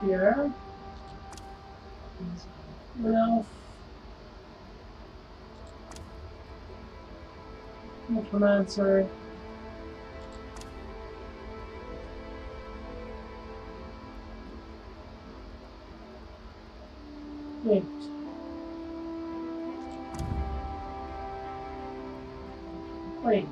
Here. Well, Necromancer. Wait. Wait.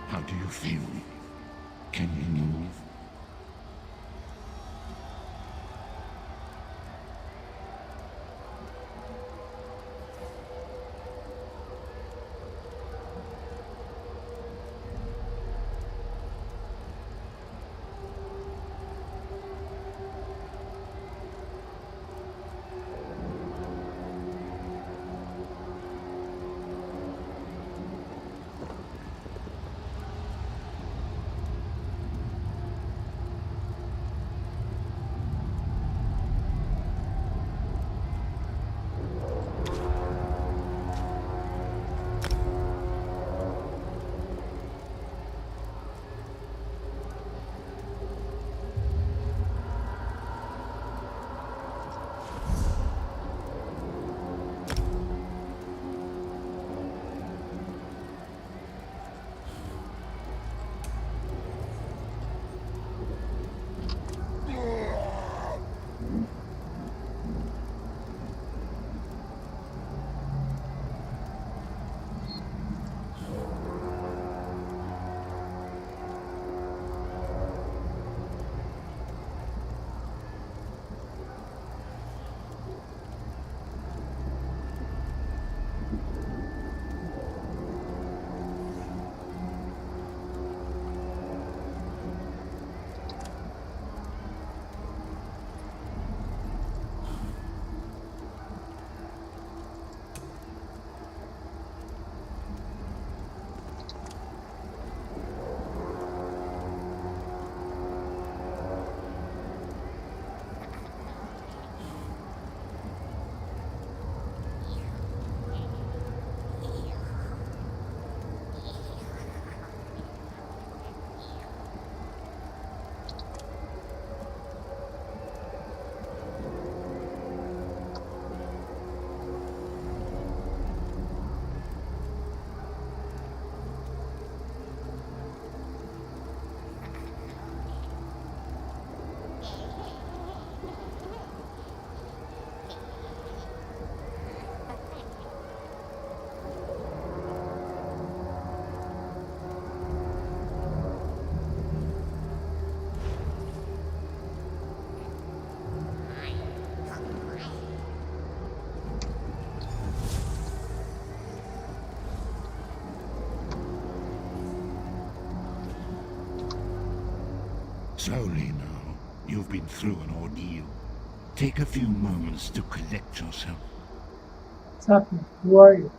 How do you feel? Can you move? Slowly now. You've been through an ordeal. Take a few moments to collect yourself. What's happening? Who are you?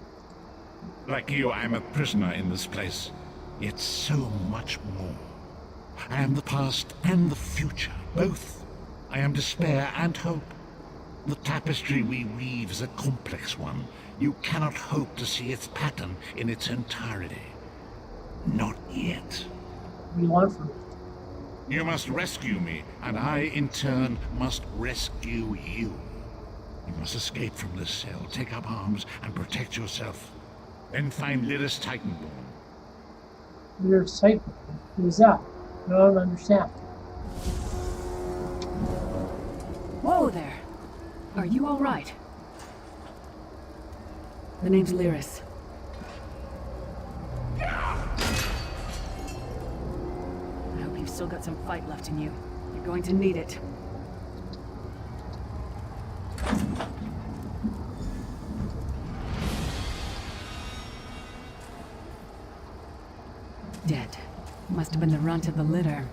Like you, I'm a prisoner in this place. Yet so much more. I am the past and the future, both. I am despair and hope. The tapestry we weave is a complex one. You cannot hope to see its pattern in its entirety. Not yet. What do you want from me? You must rescue me, and I, in turn, must rescue you. You must escape from this cell, take up arms, and protect yourself. Then find Lyris Titanborn. Lyris Titanborn? Who's that? I don't understand. Whoa there! Are you alright? The name's Lyris. I hope you've still got some fight left in you. You're going to need it. Dead. Must have been the runt of the litter.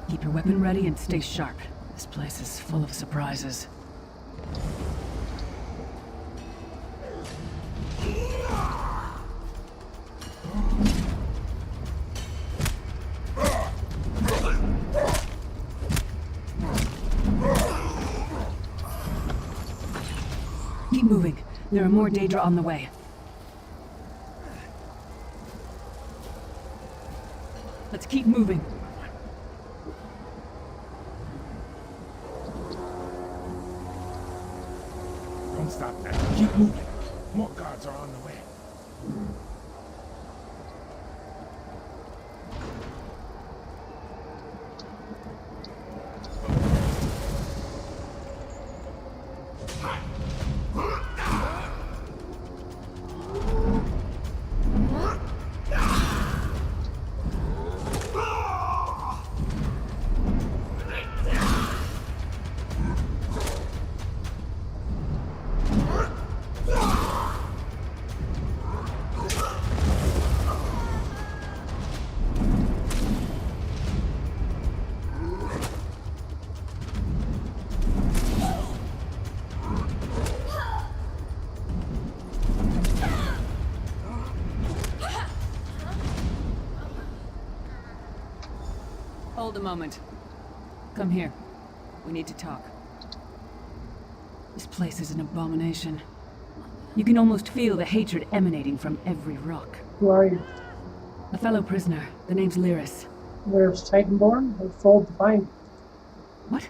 Keep your weapon ready and stay sharp. This place is full of surprises. moving. There are more Daedra on the way. Let's keep moving. Don't stop that. Keep moving. More guards are on the way. Hold a moment. Come here. We need to talk. This place is an abomination. You can almost feel the hatred emanating from every rock. Who are you? A fellow prisoner. The name's Lyris. Lyris Titanborn? I was told to find you. What?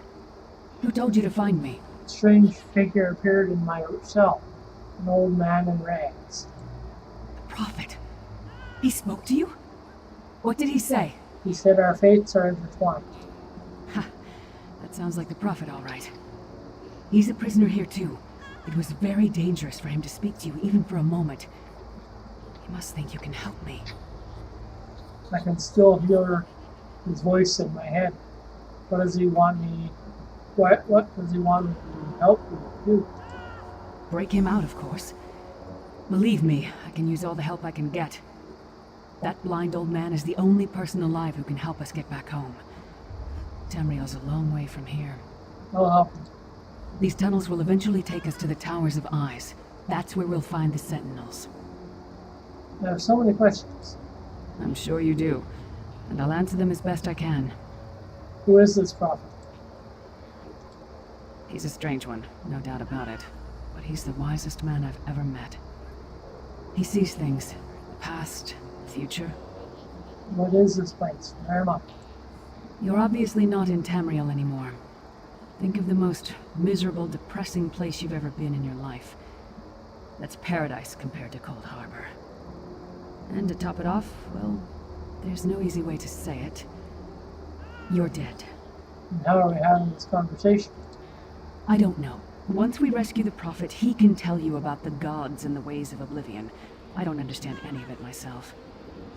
Who told you to find me? A strange figure appeared in my cell. An old man in rags. The Prophet. He spoke to you? What did he say? He said our fates are intertwined. Ha! That sounds like the Prophet, all right. He's a prisoner here, too. It was very dangerous for him to speak to you, even for a moment. He must think you can help me. I can still hear his voice in my head. What does he want me... What does he want me to help you do? Break him out, of course. Believe me, I can use all the help I can get. That blind old man is the only person alive who can help us get back home. Tamriel's a long way from here. I'll help you. These tunnels will eventually take us to the Towers of Eyes. That's where we'll find the Sentinels. I have so many questions. I'm sure you do, and I'll answer them as best I can. Who is this prophet? He's a strange one, no doubt about it. But he's the wisest man I've ever met. He sees things. The past, the future. What is this place? Where am I? You're obviously not in Tamriel anymore. Think of the most miserable, depressing place you've ever been in your life. That's paradise compared to Cold Harbor. And to top it off, well, there's no easy way to say it. You're dead. And how are we having this conversation? I don't know. Once we rescue the Prophet, he can tell you about the gods and the ways of oblivion. I don't understand any of it myself.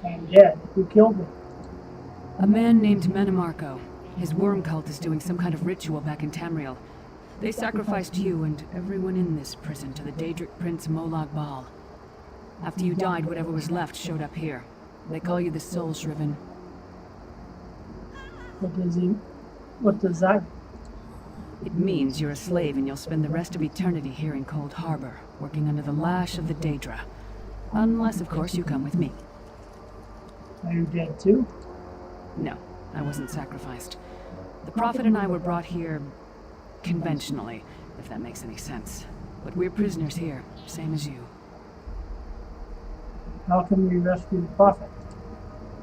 I am dead. Who killed me? A man named Manamarco. His worm cult is doing some kind of ritual back in Tamriel. They sacrificed you and everyone in this prison to the Daedric Prince Molag Bal. After you died, whatever was left showed up here. They call you the Soul Shriven. What does that mean? It means you're a slave and you'll spend the rest of eternity here in Cold Harbor, working under the lash of the Daedra. Unless, of course, you come with me. Are you dead too? No, I wasn't sacrificed. The Prophet and I were brought here conventionally, if that makes any sense. But we're prisoners here, same as you. How can we rescue the Prophet?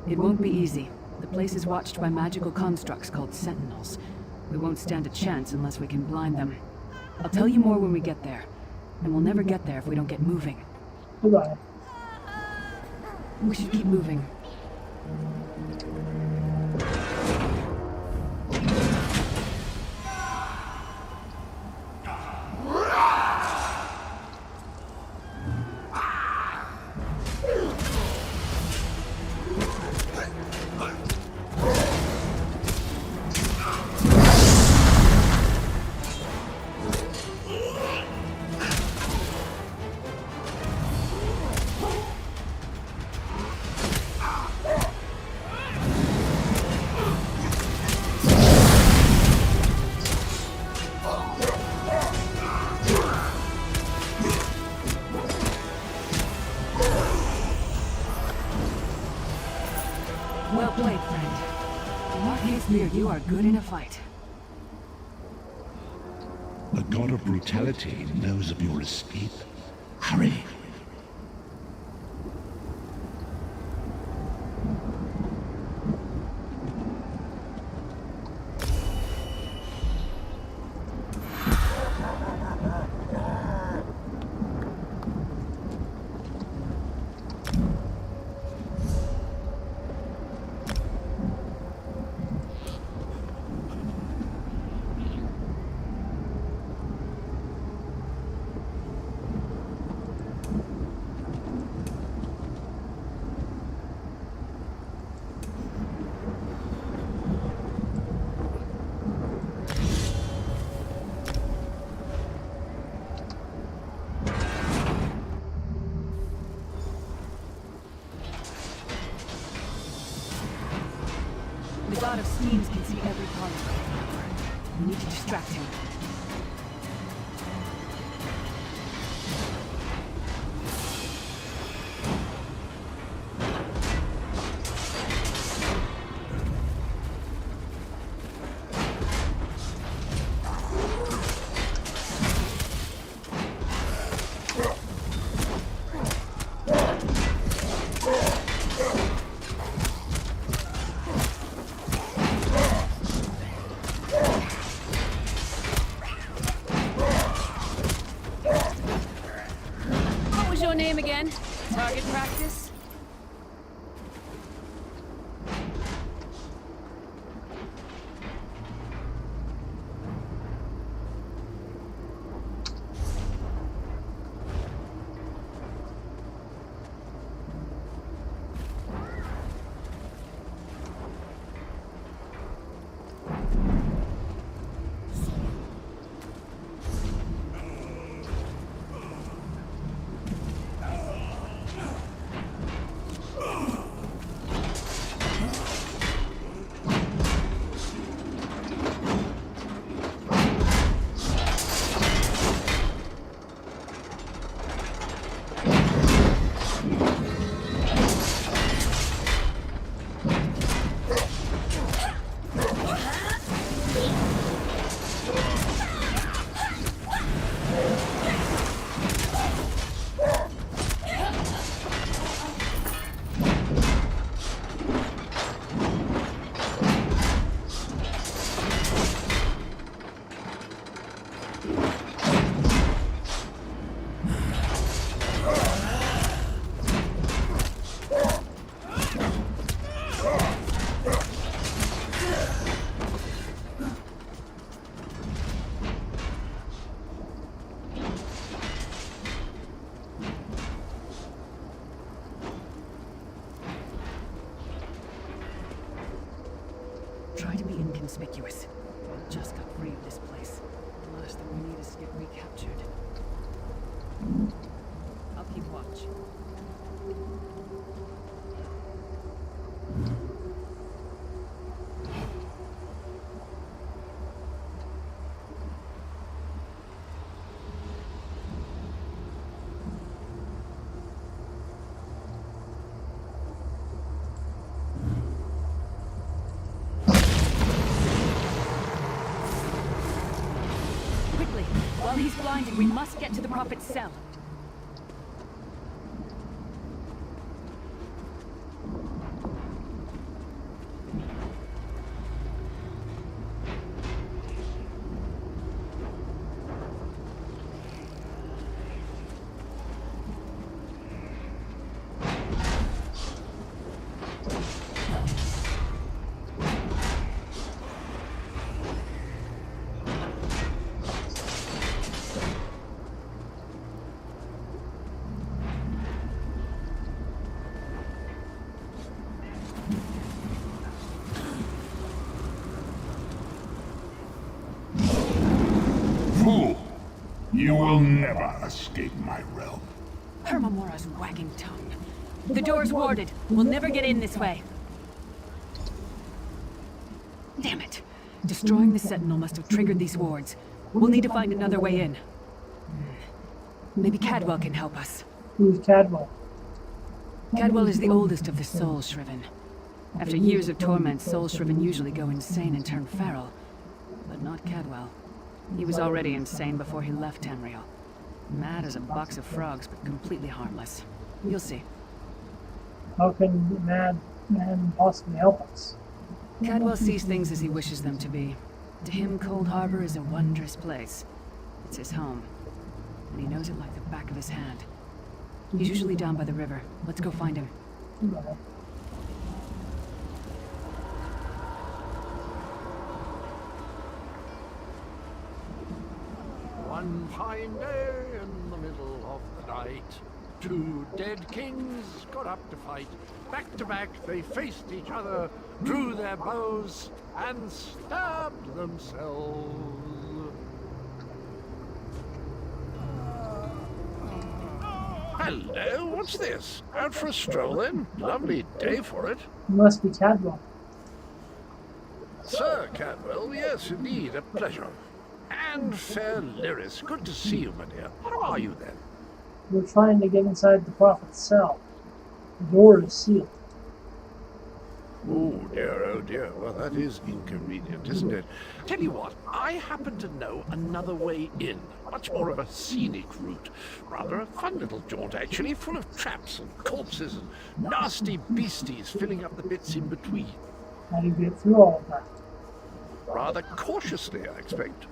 It won't be easy. The place is watched by magical constructs called Sentinels. We won't stand a chance unless we can blind them. I'll tell you more when we get there. And we'll never get there if we don't get moving. Goodbye. We should keep moving. Well played, friend. In what case, you are good in a fight. The god of brutality knows of your escape. Hurry! The god of schemes can see every part of it. We need to distract him. Name again? Target practice? Try to be inconspicuous. Just got free of this place. The last thing we need is to get recaptured. I'll keep watch. While he's blinded, we must get to the Prophet's cell. You will never escape my realm. Hermamora's wagging tongue. The door's warded. We'll never get in this way. Damn it. Destroying the Sentinel must have triggered these wards. We'll need to find another way in. Maybe Cadwell can help us. Who's Cadwell? Cadwell is the oldest of the Soul Shriven. After years of torment, Soul Shriven usually go insane and turn feral. But not Cadwell. He was already insane before he left Tamriel. Mad as a box of frogs, but completely harmless. You'll see. How can the mad man possibly help us? Cadwell sees things as he wishes them to be. To him, Cold Harbor is a wondrous place. It's his home. And he knows it like the back of his hand. He's usually down by the river. Let's go find him. Right. One fine day in the middle of the night, two dead kings got up to fight. Back to back they faced each other, drew their bows, and stabbed themselves. Hello, what's this? Out for a stroll then? Lovely day for it. You must be Cadwell. Sir Cadwell, yes indeed, a pleasure. And fair Lyris, good to see you, my dear. How are you then? We're trying to get inside the prophet's cell. The door is sealed. Oh dear. Well, that is inconvenient, isn't it? Tell you what, I happen to know another way in. Much more of a scenic route. Rather a fun little jaunt, actually, full of traps and corpses and nasty beasties filling up the bits in between. How do you get through all of that? Rather cautiously, I expect.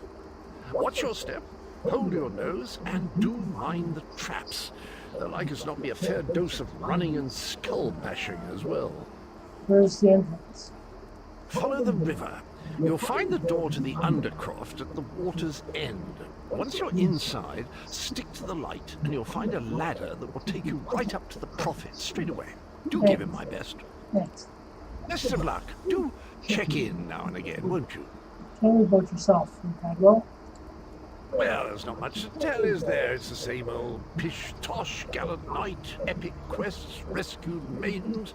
Watch your step, hold your nose, and do mind the traps. There'll like as not be a fair dose of running and skull bashing as well. Where's the entrance? Follow the river. You'll find the door to the undercroft at the water's end. Once you're inside, stick to the light, and you'll find a ladder that will take you right up to the prophet straight away. Do give him my best. Thanks. Best of luck. Do check in now and again, won't you? Tell me about yourself, Cadwell. Well, there's not much to tell, is there? It's the same old pish-tosh, gallant knight, epic quests, rescued maidens.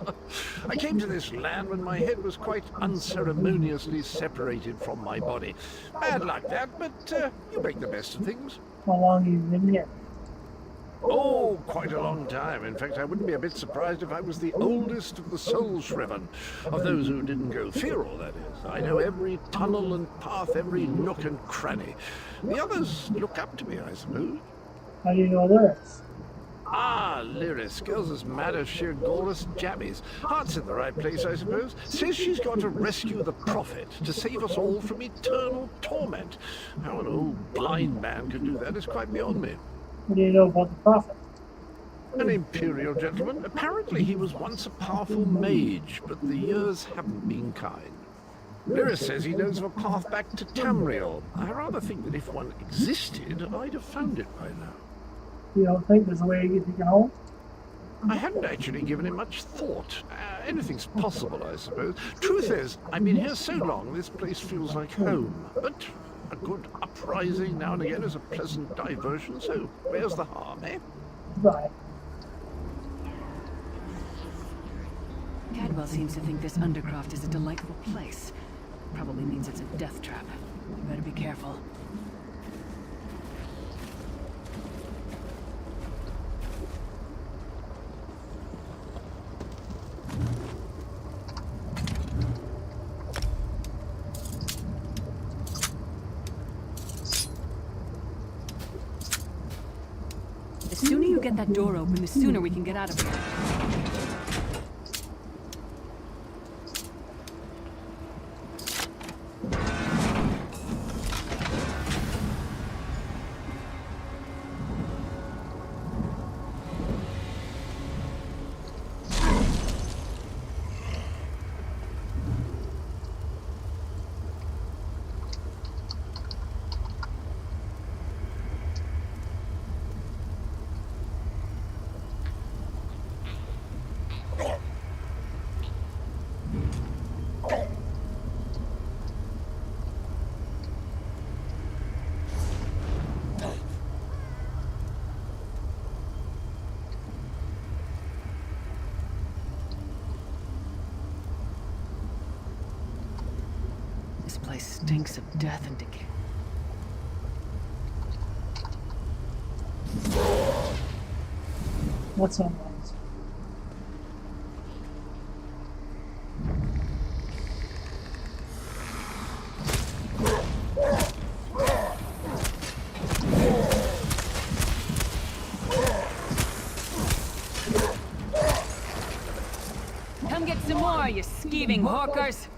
I came to this land when my head was quite unceremoniously separated from my body. Bad luck that, but you make the best of things. How long have you been here? Oh, quite a long time. In fact, I wouldn't be a bit surprised if I was the oldest of the soul-shriven, of those who didn't go feral, that is. I know every tunnel and path, every nook and cranny. The others look up to me, I suppose. How do you know this? Ah, Lyris, girl's as mad as sheer Gaulless jammies. Heart's in the right place, I suppose. Says she's got to rescue the prophet, to save us all from eternal torment. How an old blind man can do that is quite beyond me. What do you know about the prophet? An imperial gentleman. Apparently he was once a powerful mage, but the years haven't been kind. Lyris says he knows of a path back to Tamriel. I rather think that if one existed, I'd have found it by now. You don't think there's a way to get you home? I hadn't actually given it much thought. Anything's possible, I suppose. Truth is, I've been here so long, this place feels like home. But a good uprising now and again is a pleasant diversion, so where's the harm, eh? Right. Cadwell seems to think this undercroft is a delightful place. Probably means it's a death trap. You better be careful. The sooner you get that door open, the sooner we can get out of here. This place stinks of death and decay. What's on those? Come get some more, you skeeving hawkers!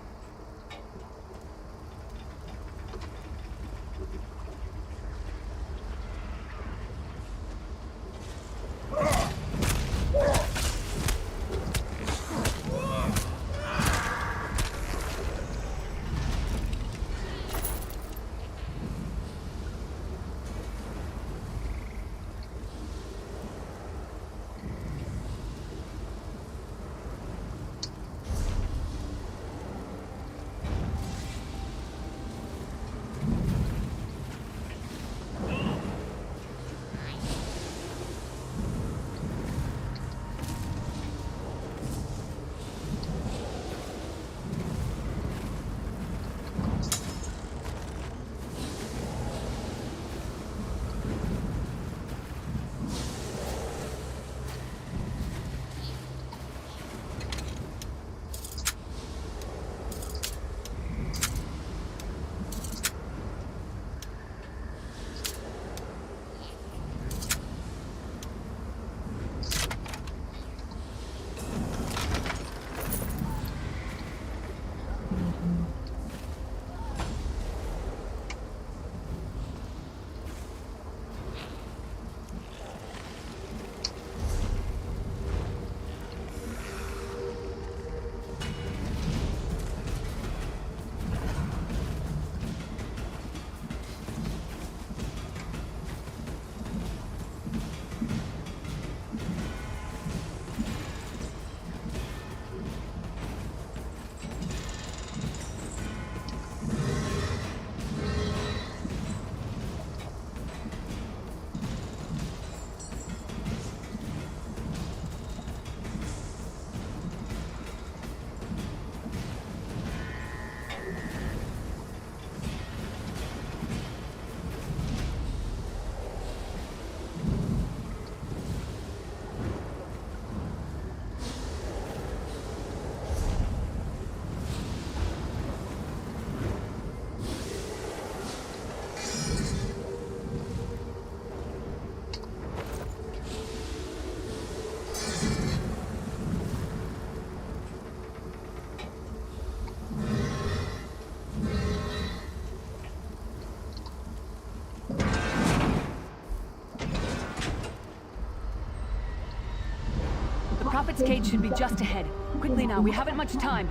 Prophet's cage should be just ahead. Quickly now, we haven't much time.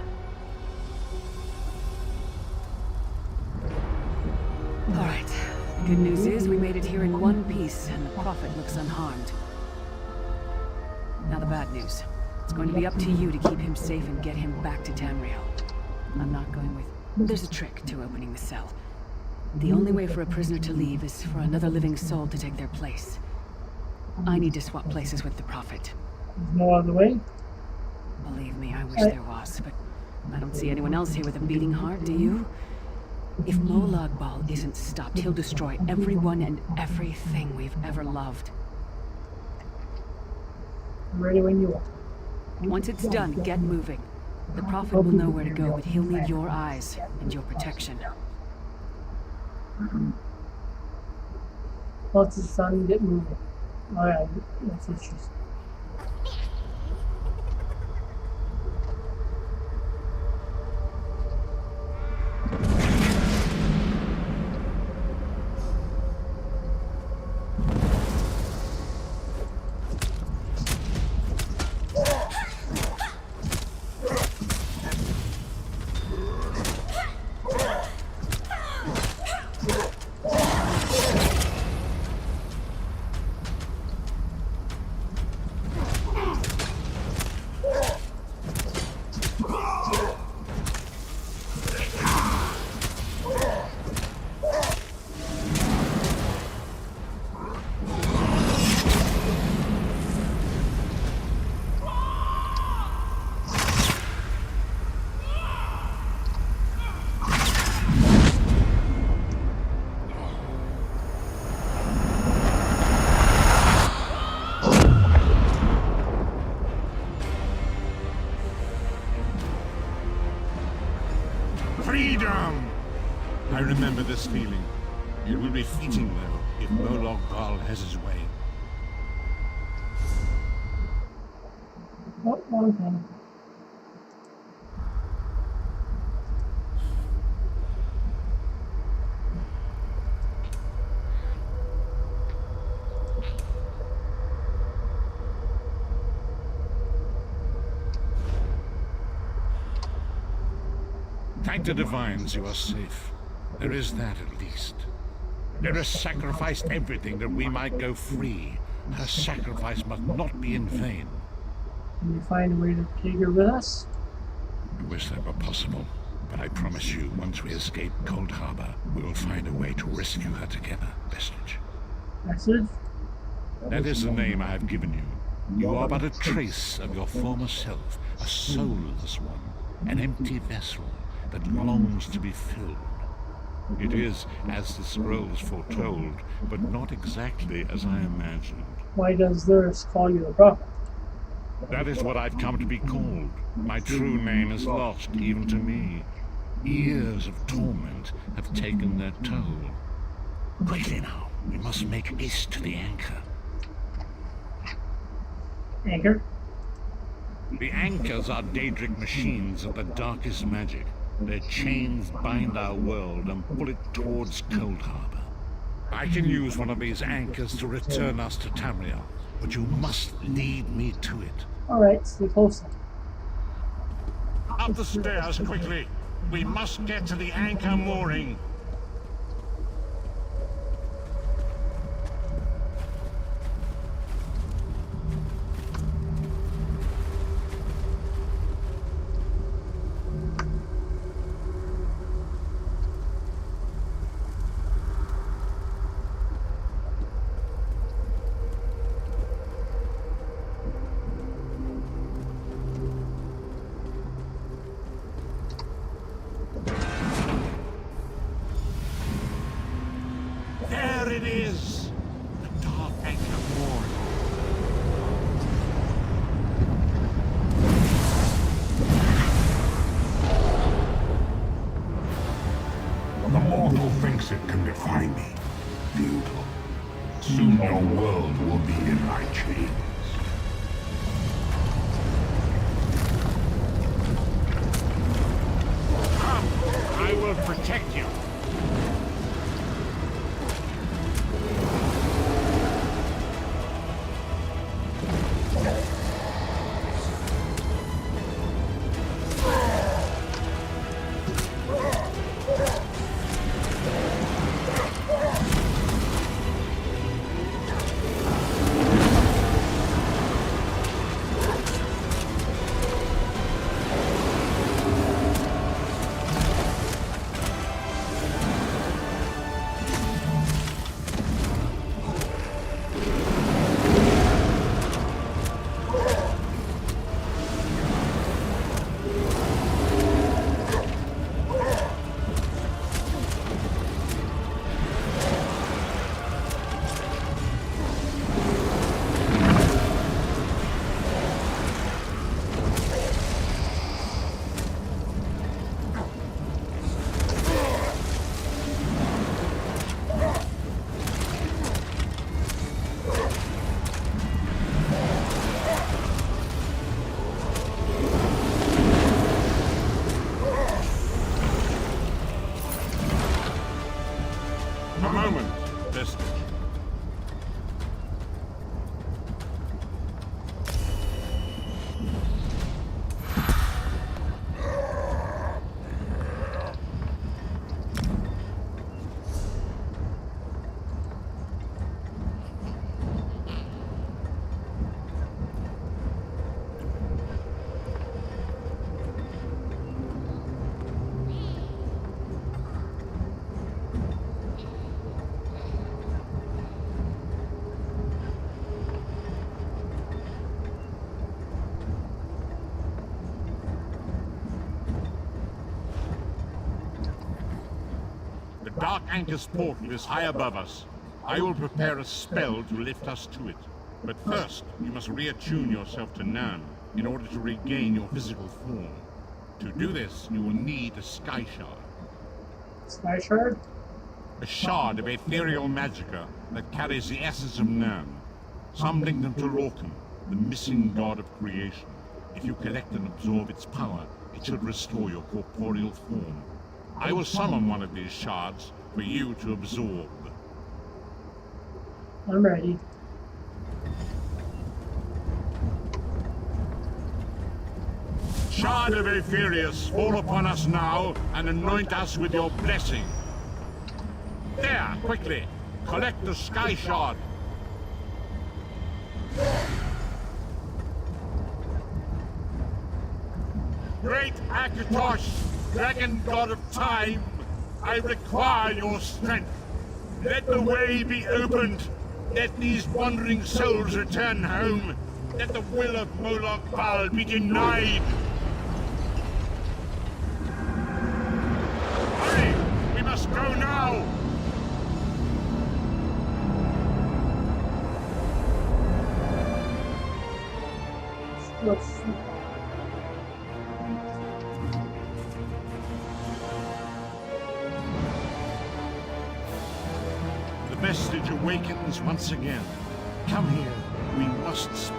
Alright. The good news is we made it here in one piece, and the Prophet looks unharmed. Now the bad news. It's going to be up to you to keep him safe and get him back to Tamriel. I'm not going with... There's a trick to opening the cell. The only way for a prisoner to leave is for another living soul to take their place. I need to swap places with the Prophet. There's no other way. Believe me, I wish there was, but I don't see anyone else here with a beating heart, do you? If Molag Bal isn't stopped, he'll destroy everyone and everything we've ever loved. I'm ready when you are. Once it's done, get moving. The Prophet will know where to go, but he'll need your eyes and your protection. Once it's done, get moving. Alright, that's interesting. Freedom! I remember this feeling. It will be fleeting, though, if Molag Bal has his way. Oh, one thing. Thank the divines you are safe. There is that at least. Lyra sacrificed everything that we might go free. Her sacrifice must not be in vain. Can you find a way to take her with us? I wish that were possible, but I promise you, once we escape Cold Harbor, we will find a way to rescue her together, Vestige. Message? That is the name I have given you. You are but a trace of your former self, a soulless one, an empty vessel that longs to be filled. It is as the scrolls foretold, but not exactly as I imagined. Why does theirs call you the prophet? That is what I've come to be called. My true name is lost even to me. Years of torment have taken their toll. Quickly now, we must make haste to the anchor. Anchor? The anchors are Daedric machines of the darkest magic. Their chains bind our world and pull it towards Cold Harbor. I can use one of these anchors to return us to Tamriel, but you must lead me to it. Alright, stay close then. Up the stairs, quickly! We must get to the anchor mooring. There it is! The dark anchor mooring. The mortal thinks it can defy me. Futile. Soon your world will be in my chains. Come! I will protect you. A moment, Vestige. The Dark Anchor's portal is high above us. I will prepare a spell to lift us to it. But first, you must reattune yourself to Nan in order to regain your physical form. To do this, you will need a Sky Shard. Sky Shard? A shard of ethereal magicka that carries the essence of Nan. Some link them to Lorcan, the missing god of creation. If you collect and absorb its power, it should restore your corporeal form. I will summon one of these shards for you to absorb. I'm ready. ShadowElvithar, fall upon us now and anoint us with your blessing. There, quickly, collect the sky shard. Great Akatosh, dragon god of time, I require your strength. Let the way be opened. Let these wandering souls return home. Let the will of Moloch Baal be denied. Hurry! We must go now! Let's see. The message awakens once again. Come here, we must speak.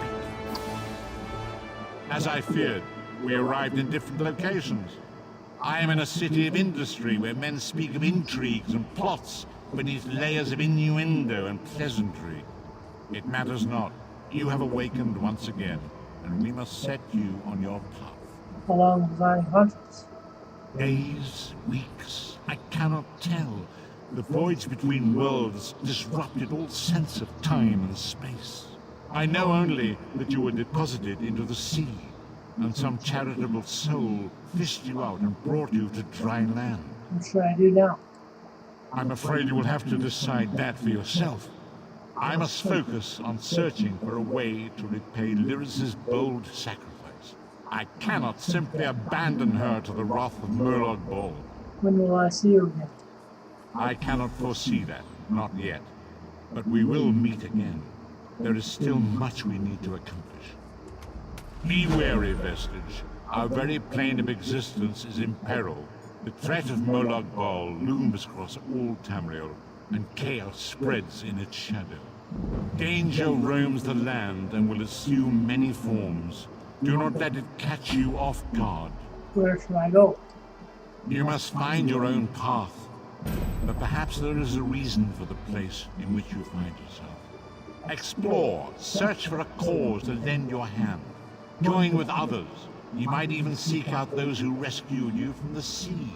As I feared, we arrived in different locations. I am in a city of industry where men speak of intrigues and plots beneath layers of innuendo and pleasantry. It matters not. You have awakened once again, and we must set you on your path. How long was I hunters? Days, weeks, I cannot tell. The voids between worlds disrupted all sense of time and space. I know only that you were deposited into the sea, and some charitable soul fished you out and brought you to dry land. What should I do now? I'm afraid you will have to decide that for yourself. I must focus on searching for a way to repay Lyris's bold sacrifice. I cannot simply abandon her to the wrath of Murloc Ball. When will I see you again? I cannot foresee that, not yet. But we will meet again. There is still much we need to accomplish. Be wary, Vestige. Our very plane of existence is in peril. The threat of Moloch Ball looms across all Tamriel, and chaos spreads in its shadow. Danger roams the land and will assume many forms. Do not let it catch you off guard. Where should I go? You must find your own path. But perhaps there is a reason for the place in which you find yourself. Explore, search for a cause to lend your hand. Join with others. You might even seek out those who rescued you from the sea.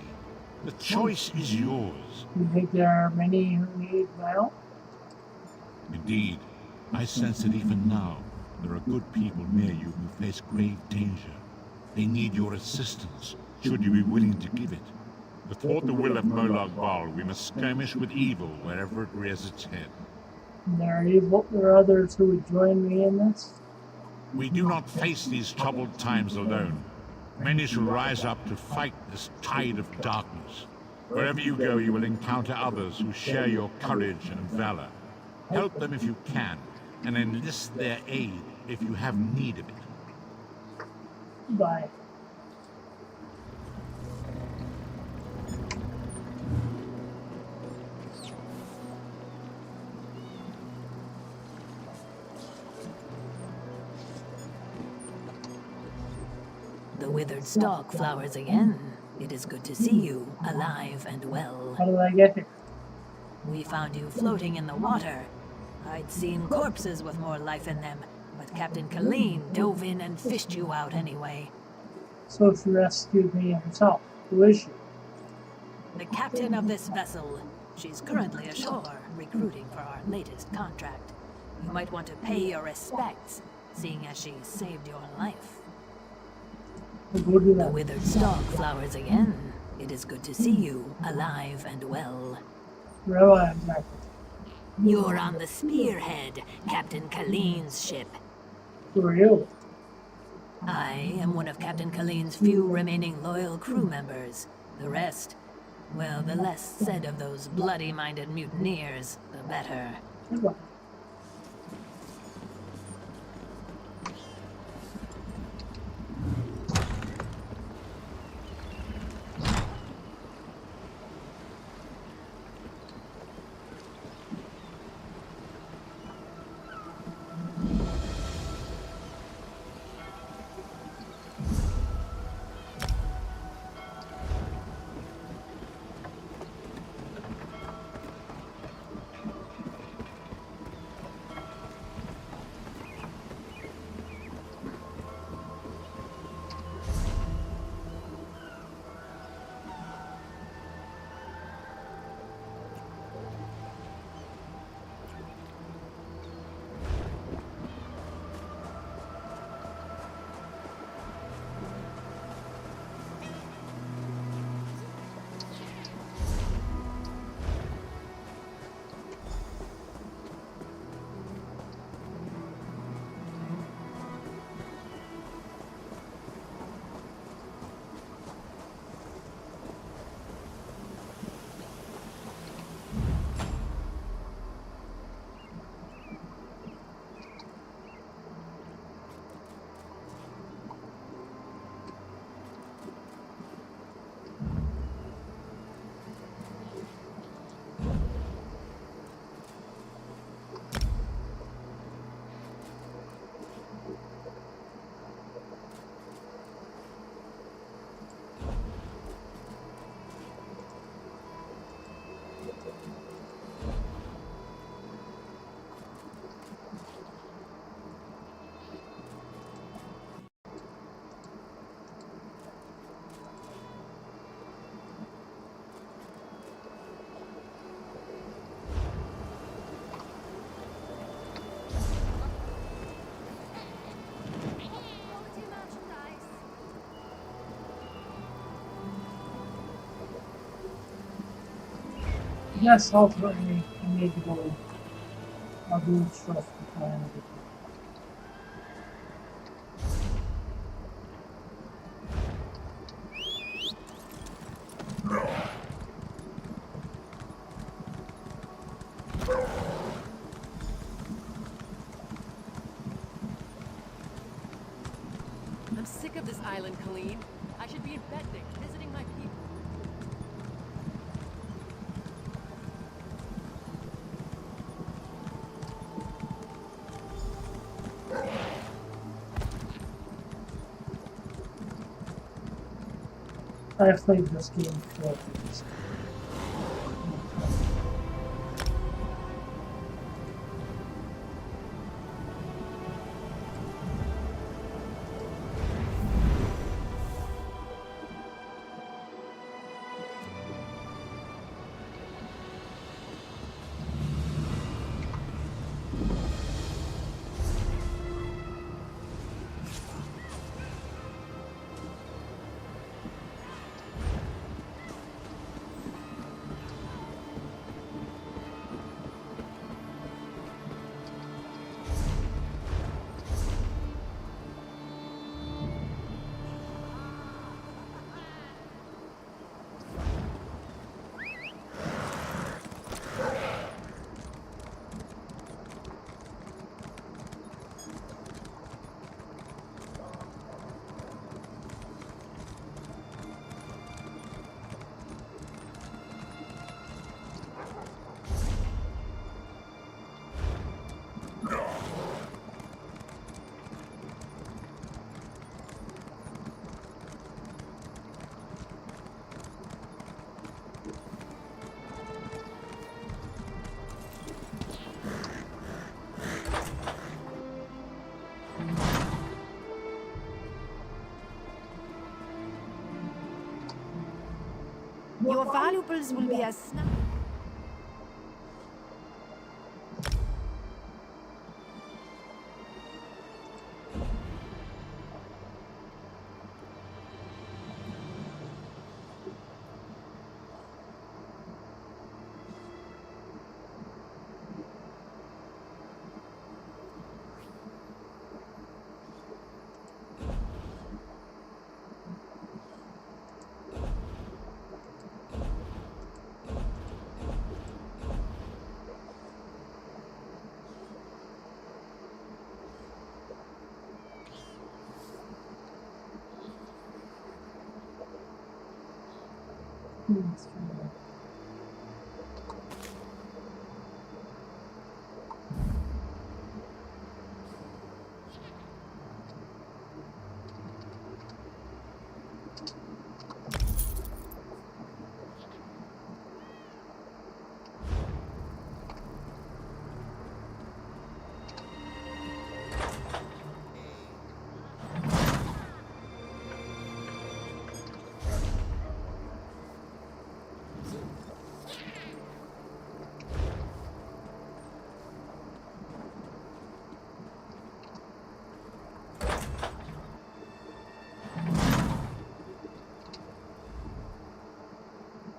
The choice is yours. You think there are many who need my help? Indeed, I sense that even now, there are good people near you who face grave danger. They need your assistance, should you be willing to give it. Before the will of Moloch Baal, we must skirmish with evil wherever it rears its head. And there are others who would join me in this? We do not face these troubled times alone. Many shall rise up to fight this tide of darkness. Wherever you go, you will encounter others who share your courage and valor. Help them if you can, and enlist their aid if you have need of it. Bye. The withered stalk flowers again. It is good to see you, alive and well. How did I get here? We found you floating in the water. I'd seen corpses with more life in them, but Captain Colleen dove in and fished you out anyway. So she rescued me herself. Who is she? The captain of this vessel. She's currently ashore, recruiting for our latest contract. You might want to pay your respects, seeing as she saved your life. I'll go do The that. withered stalk flowers again. It is good to see you, alive and well. Where am I exactly? You're on the Spearhead, Captain Colleen's ship. Who are you? I am one of Captain Colleen's few remaining loyal crew members. The rest, well, the less said of those bloody-minded mutineers, the better. Goodbye. Yes, ultimately, I need to go. I'll do trust the plan. I'm sick of this island, Colleen. I should be in Bednick, visiting my people. I have played this game before. Your valuables will be as snug.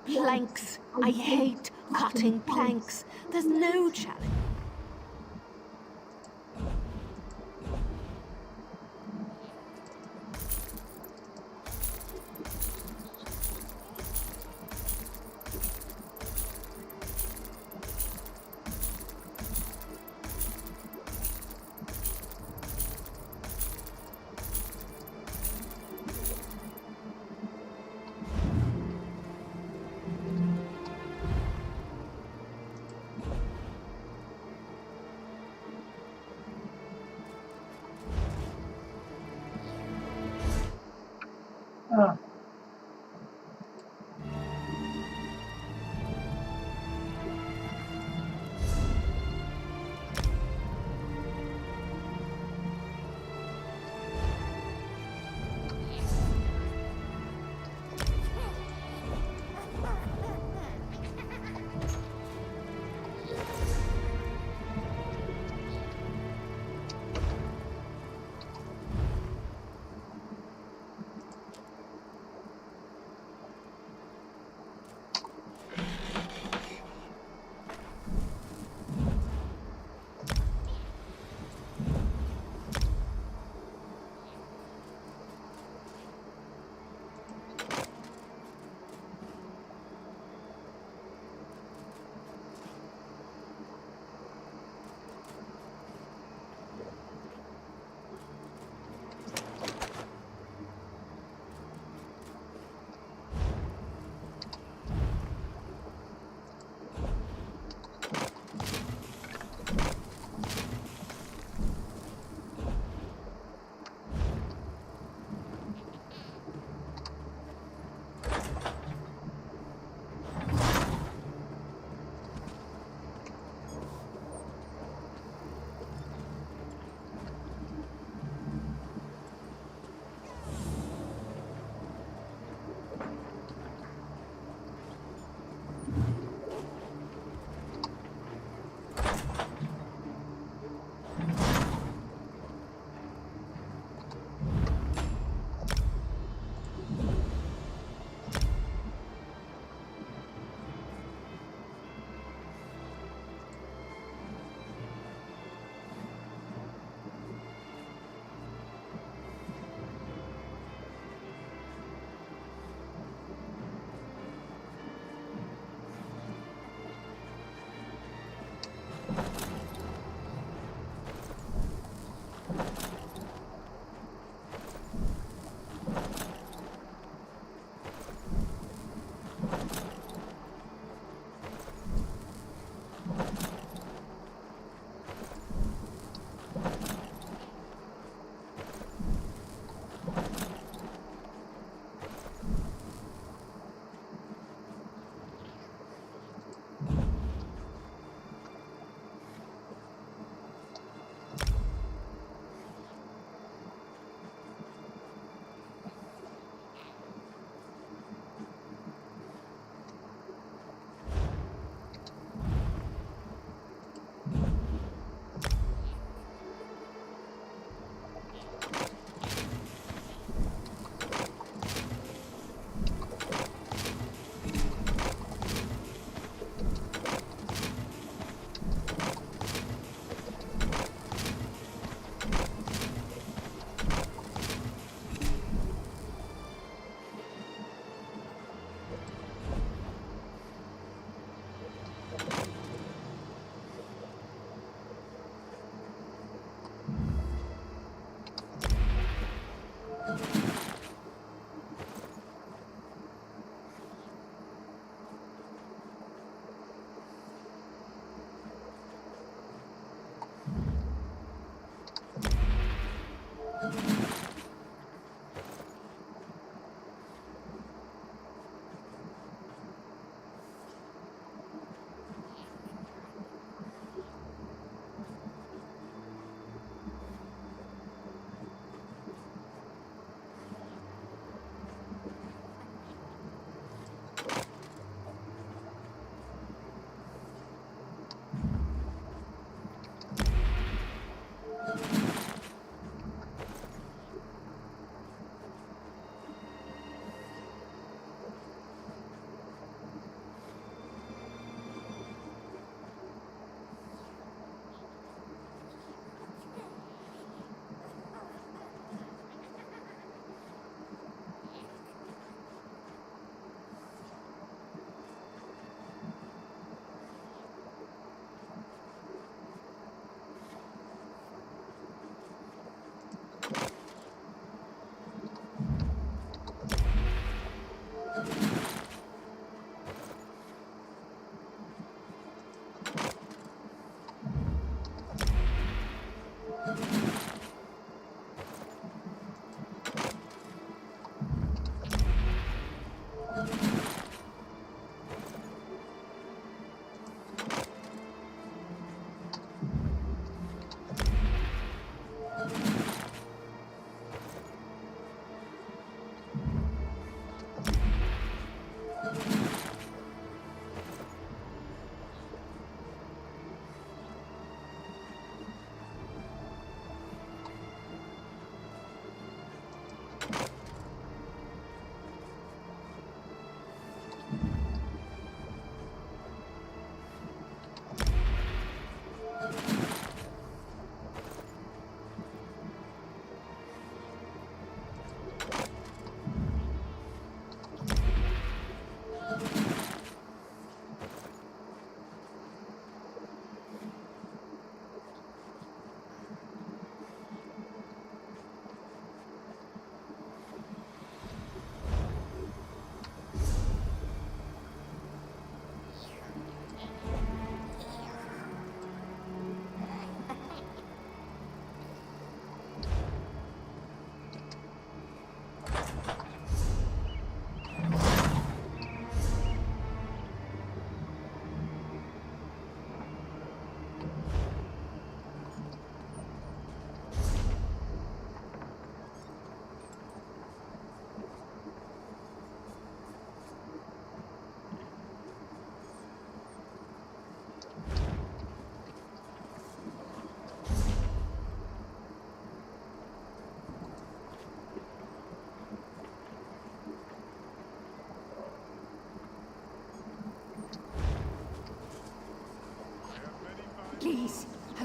Planks. I hate cutting planks. There's no challenge. Ah,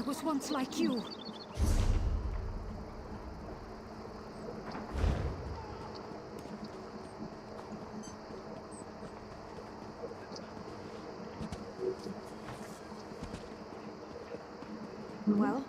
was once like you. Well?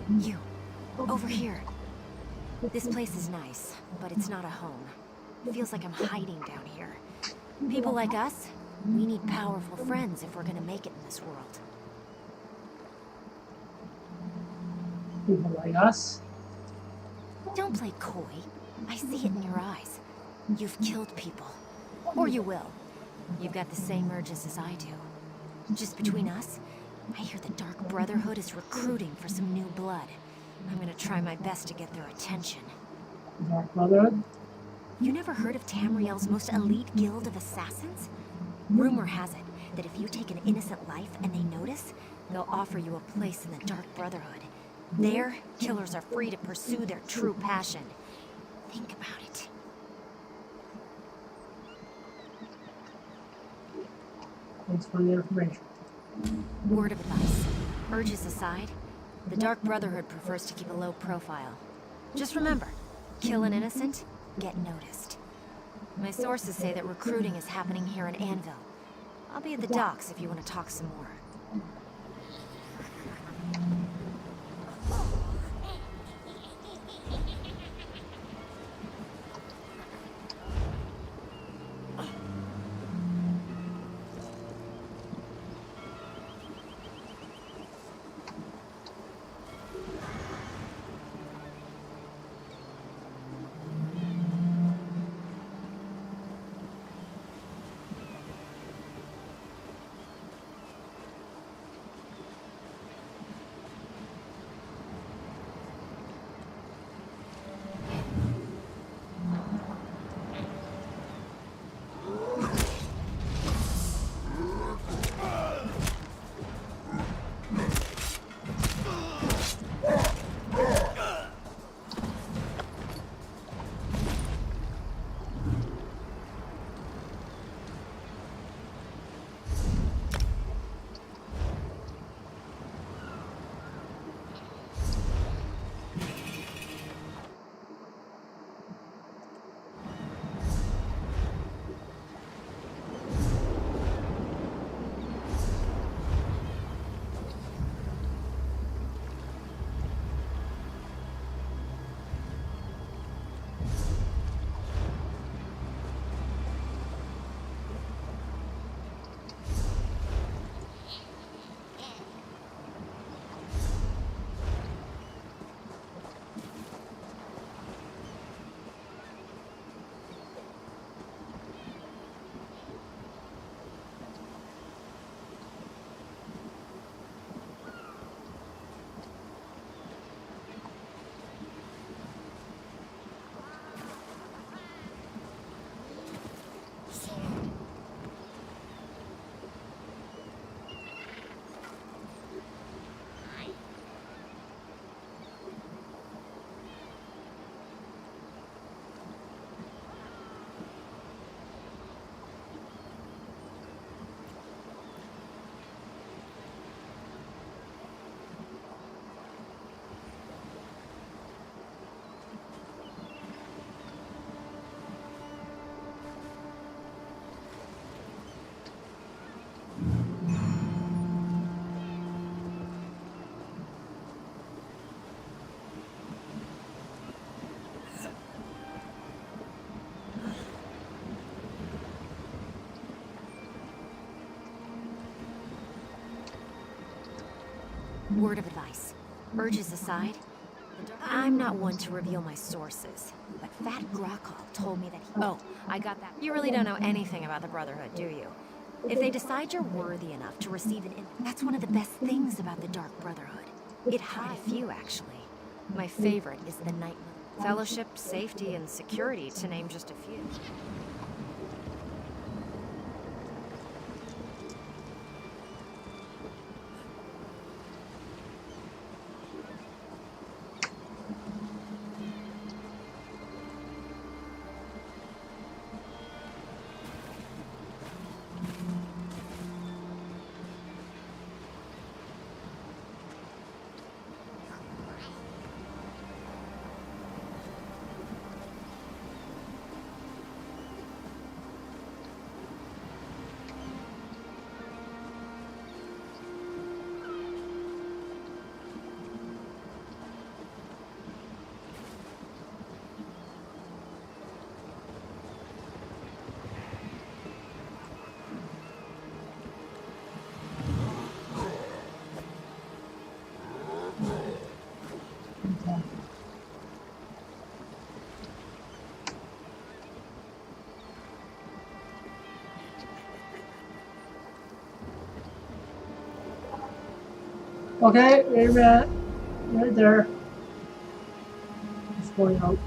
You. Over here. This place is nice, but it's not a home. Feels like I'm hiding down here. People like us, we need powerful friends if we're gonna make it in this world. People like us? Don't play coy. I see it in your eyes. You've killed people. Or you will. You've got the same urges as I do. Just between us, I hear the Dark Brotherhood is recruiting for some new blood. I'm gonna try my best to get their attention. Dark Brotherhood? You never heard of Tamriel's most elite guild of assassins? Rumor has it that if you take an innocent life and they notice, they'll offer you a place in the Dark Brotherhood. There, killers are free to pursue their true passion. Think about it. Thanks for the information. Word of advice. Urges aside, the Dark Brotherhood prefers to keep a low profile. Just remember, kill an innocent, get noticed. My sources say that recruiting is happening here in Anvil. I'll be at the docks if you want to talk some more. Word of advice. Urges aside, I'm not one to reveal my sources, but Fat Grakov told me that he— Oh, I got that. You really don't know anything about the Brotherhood, do you? If they decide you're worthy enough to receive an— That's one of the best things about the Dark Brotherhood. It quite a few, actually. My favorite is the Night Fellowship, safety, and security, to name just a few. Okay, wait a minute. Right there. It's going out.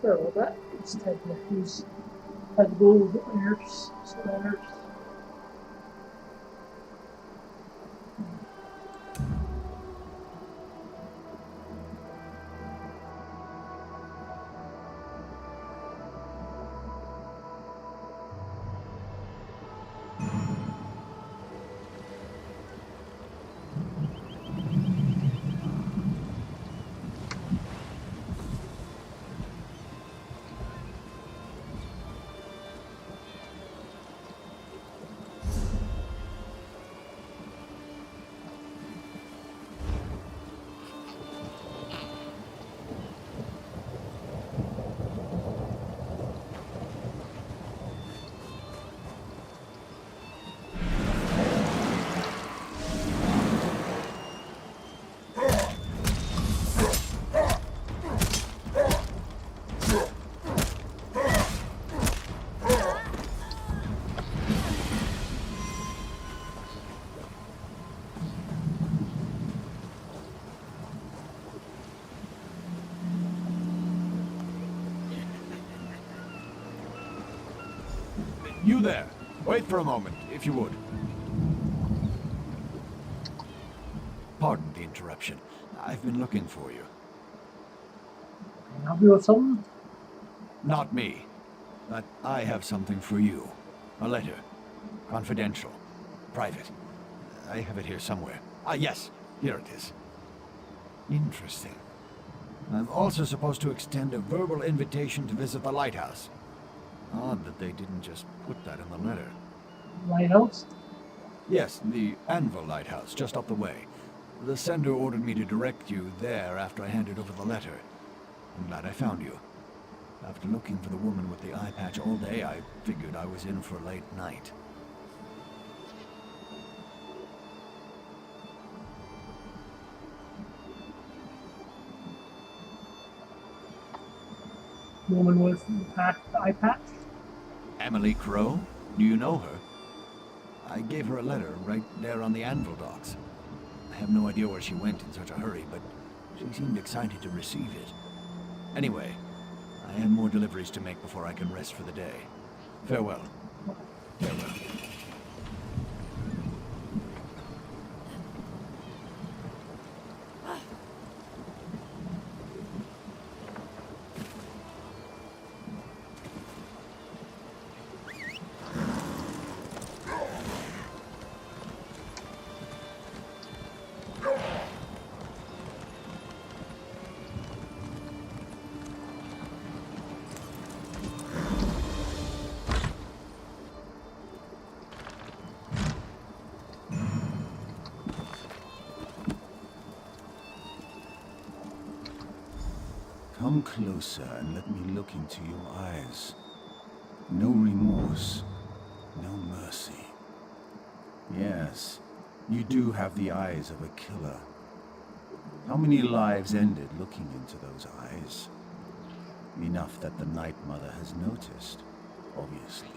Sorry about that. Just had to go with errors. You there. Wait for a moment, if you would. Pardon the interruption. I've been looking for you. Can I help you with something? Not me. But I have something for you. A letter. Confidential. Private. I have it here somewhere. Ah, yes. Here it is. Interesting. I'm also supposed to extend a verbal invitation to visit the lighthouse. Odd that they didn't just put that in the letter. Lighthouse? Yes, the Anvil Lighthouse, just up the way. The sender ordered me to direct you there after I handed over the letter. I'm glad I found you. After looking for the woman with the eye patch all day, I figured I was in for a late night. Woman with the eye patch? Emily Crow? Do you know her? I gave her a letter right there on the Anvil docks. I have no idea where she went in such a hurry, but she seemed excited to receive it. Anyway, I have more deliveries to make before I can rest for the day. Farewell. Farewell. Come closer and let me look into your eyes. No remorse, no mercy. Yes, you do have the eyes of a killer. How many lives ended looking into those eyes? Enough that the Night Mother has noticed, obviously.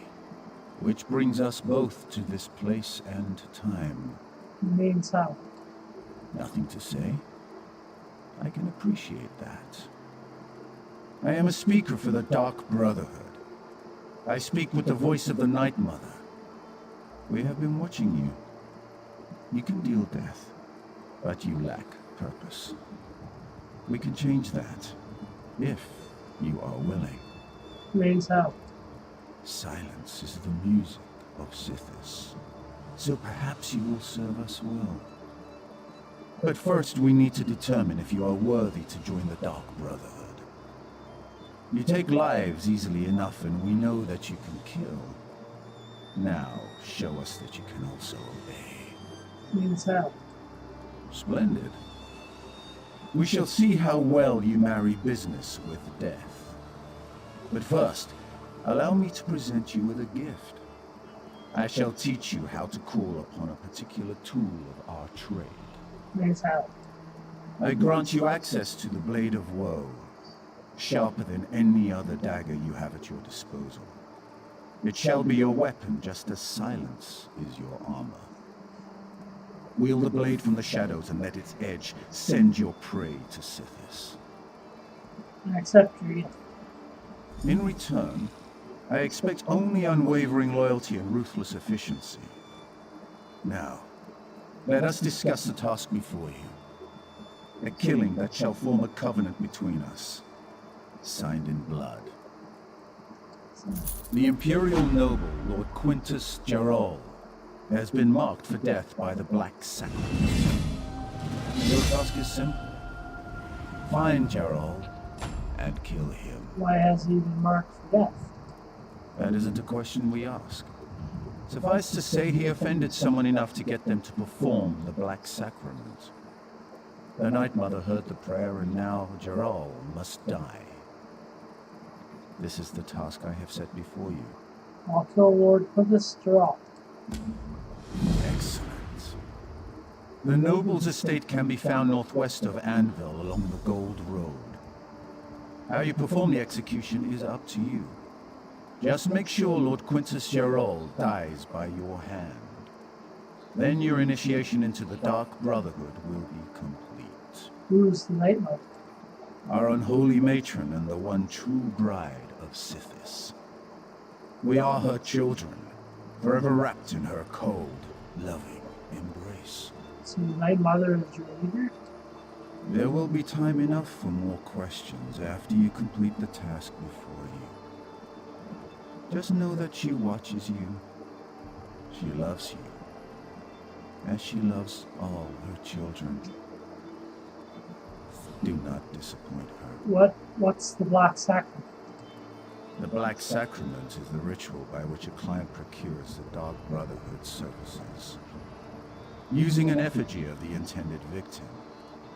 Which brings us both to this place and time. Means how? Nothing to say. I can appreciate that. I am a speaker for the Dark Brotherhood. I speak with the voice of the Night Mother. We have been watching you. You can deal death, but you lack purpose. We can change that, if you are willing. Means how? Silence is the music of Sithis, so perhaps you will serve us well. But first we need to determine if you are worthy to join the Dark Brotherhood. You take lives easily enough, and we know that you can kill. Now, show us that you can also obey. Means how? Splendid. We shall see how well you marry business with death. But first, allow me to present you with a gift. I shall teach you how to call upon a particular tool of our trade. Means how? I grant you access to the Blade of Woe, sharper than any other dagger you have at your disposal. It shall be your weapon, just as silence is your armor. Wield the blade from the shadows and let its edge send your prey to Sithis. I accept your gift. In return, I expect only unwavering loyalty and ruthless efficiency. Now, let us discuss the task before you. A killing that shall form a covenant between us, signed in blood. The Imperial noble, Lord Quintus Gerald, has been marked for death by the Black Sacrament. Your task is simple. Find Gerald and kill him. Why has he been marked for death? That isn't a question we ask. Suffice to say, he offended someone enough to get them to perform the Black Sacrament. The Night Mother heard the prayer, and now Gerald must die. This is the task I have set before you. I'll kill Lord Quintus Gerald. Excellent. The noble's estate can be found northwest of Anvil along the Gold Road. How you perform the execution is up to you. Just make sure Lord Quintus Gerald dies by your hand. Then your initiation into the Dark Brotherhood will be complete. Who's the Night Mother? Our unholy matron and the one true bride of Sithis. We are her children, forever wrapped in her cold, loving embrace. So the Night Mother is your leader? There will be time enough for more questions after you complete the task before you. Just know that she watches you. She loves you, as she loves all her children. Do not disappoint her. What's the Black Sacrament? The Black Sacrament is the ritual by which a client procures the Dark Brotherhood's services. Using an effigy of the intended victim,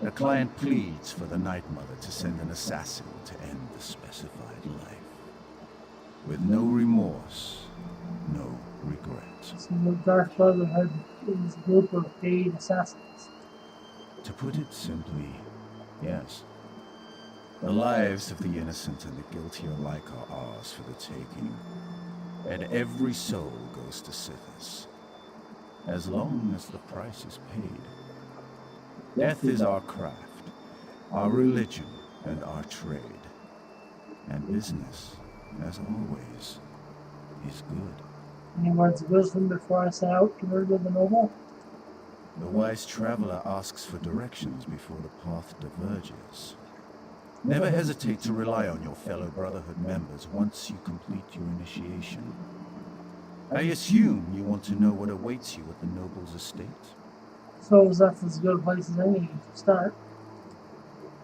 the client pleads for the Night Mother to send an assassin to end the specified life. With no remorse, no regret. So the Dark Brotherhood is a group of paid assassins. To put it simply, yes. The lives of the innocent and the guilty alike are ours for the taking, and every soul goes to Sithis, as long as the price is paid. Death is our craft, our religion, and our trade. And business, as always, is good. Any words of wisdom before I set out to murder the noble? The wise traveler asks for directions before the path diverges. Never hesitate to rely on your fellow Brotherhood members once you complete your initiation. I assume you want to know what awaits you at the noble's estate? So that's as good a place as any to start.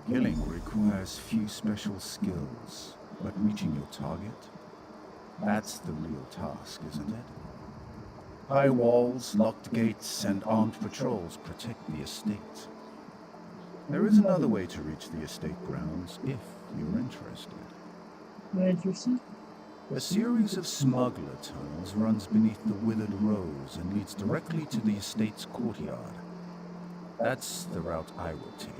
Killing requires few special skills, but reaching your target, that's the real task, isn't it? High walls, locked gates, and armed patrols protect the estate. There is another way to reach the estate grounds, if you're interested. Interested? A series of smuggler tunnels runs beneath the Withered Rose and leads directly to the estate's courtyard. That's the route I will take.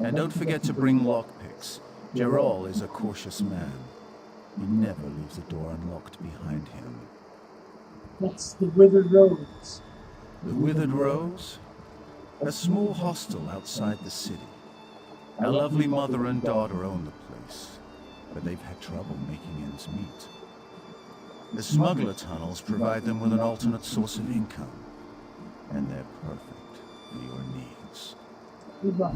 And don't forget to bring lockpicks. Gerald is a cautious man. He never leaves a door unlocked behind him. What's the Withered Rose? The Withered Rose? A small hostel outside the city. A lovely mother and daughter own the place, but they've had trouble making ends meet. The smuggler tunnels provide them with an alternate source of income, and they're perfect for your needs. Goodbye.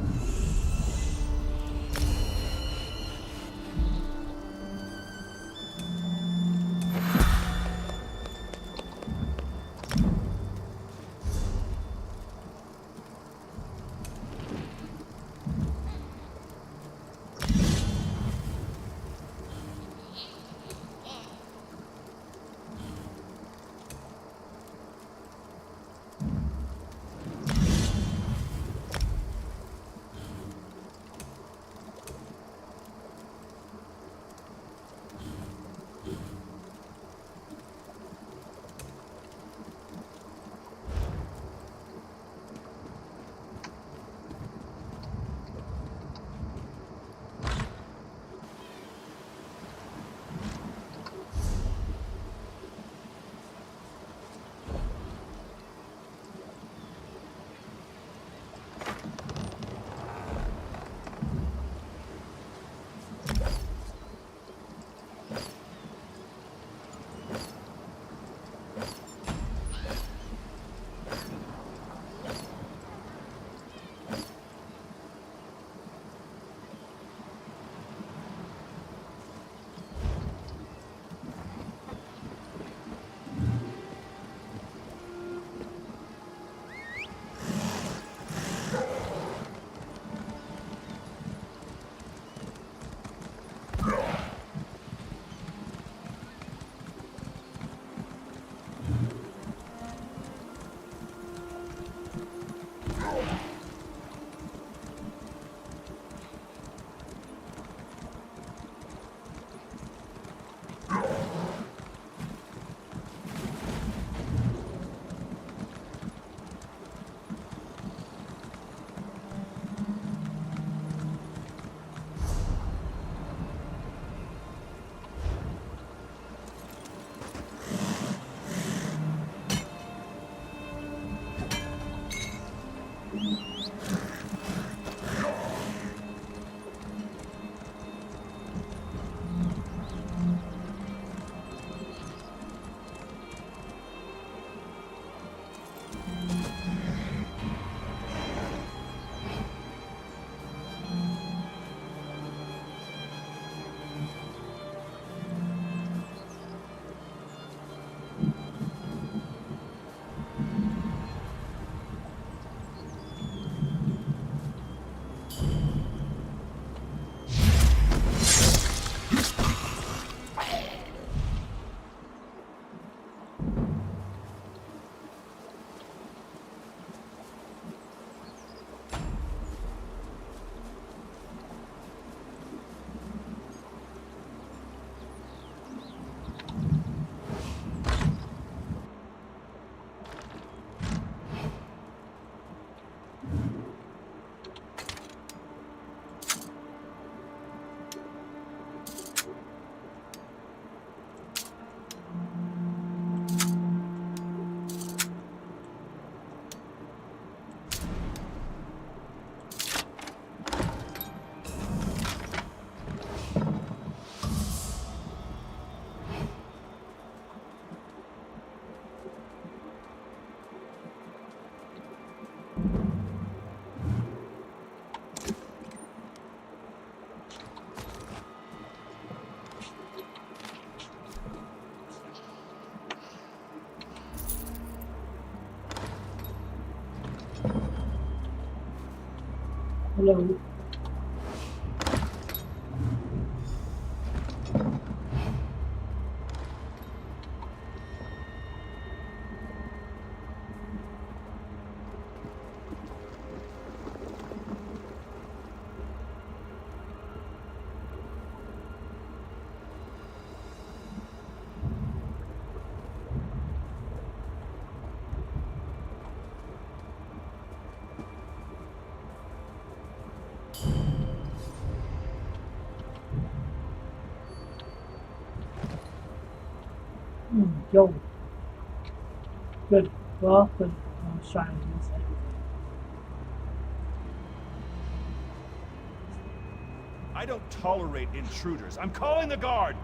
Hello. Yo. Good. Well, good. I was trying to do something. I don't tolerate intruders. I'm calling the guard!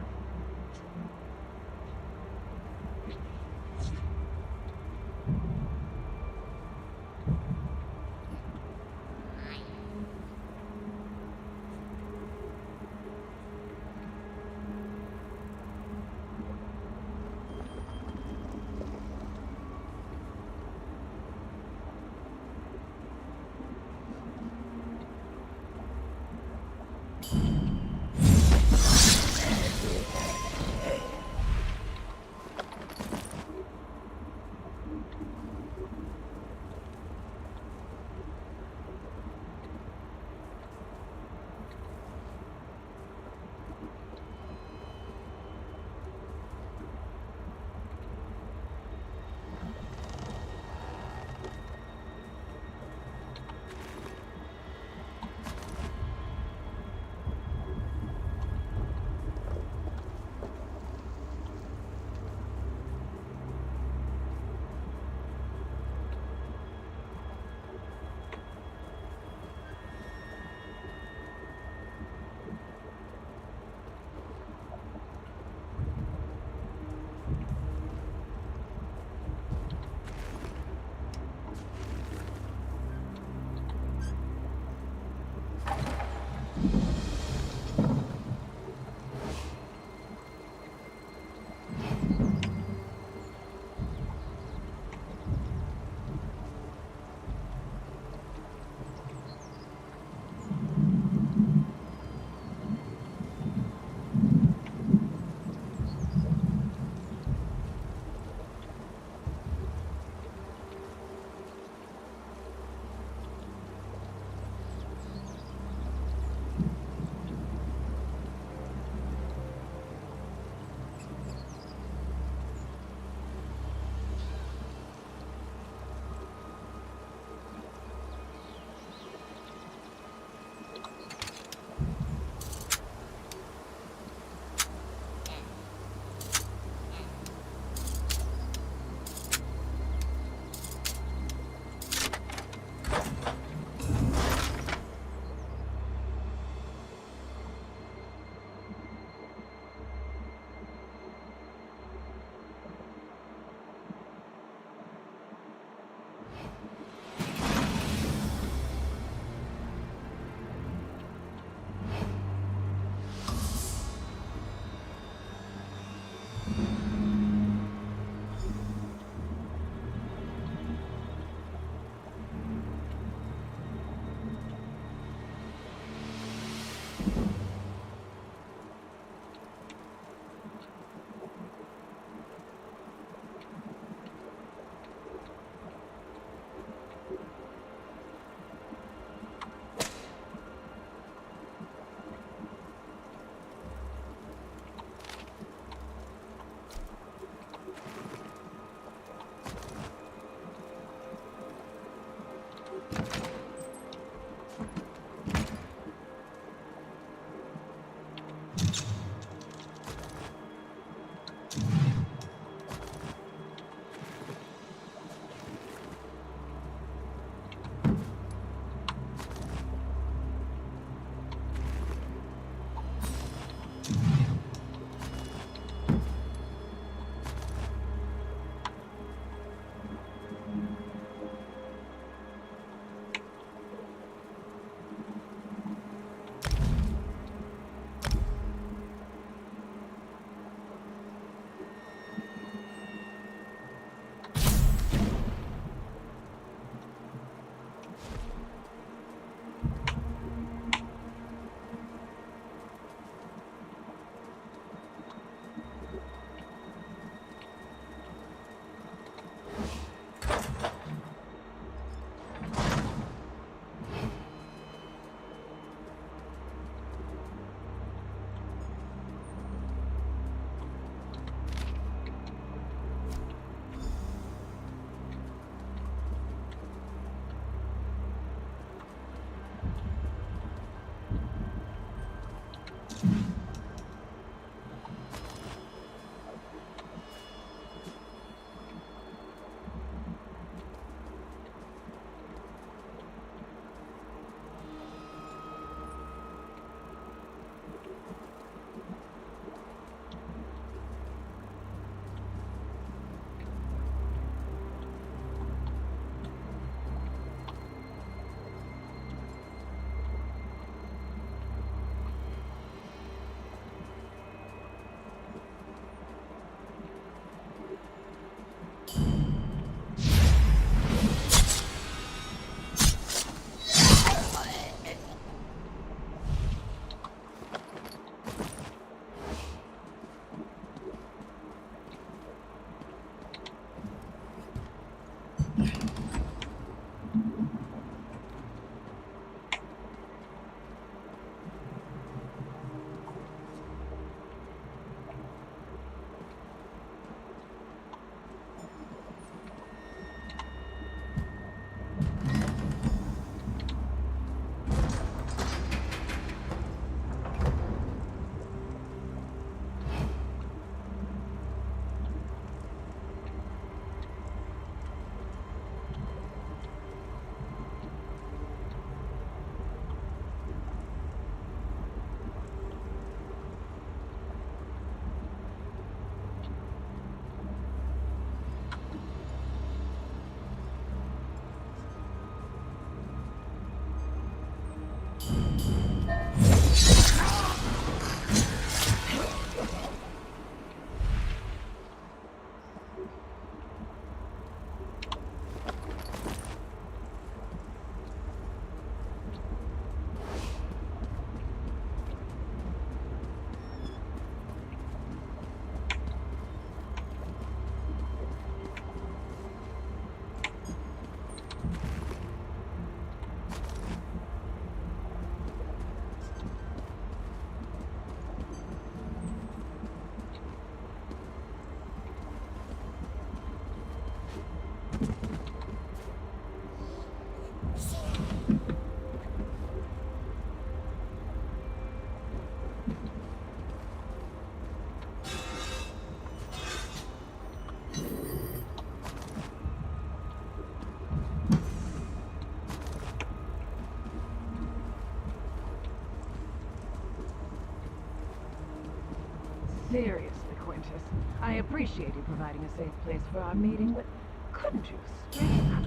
Seriously, Quintus, I appreciate you providing a safe place for our meeting, but couldn't you straighten out?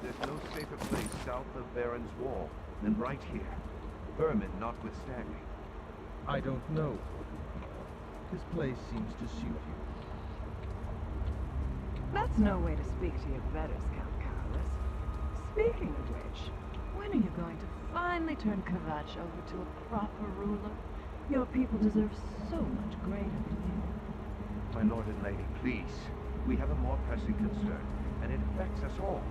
There's no safer place south of Baron's Wall than right here, vermin notwithstanding. I don't know. This place seems to suit you. That's no way to speak to your betters, Count Carolus. Speaking of which, when are you going to finally turn Kvatch over to a proper ruler? Your people deserve so much greater than you. My lord and lady, please. We have a more pressing concern, and it affects us all.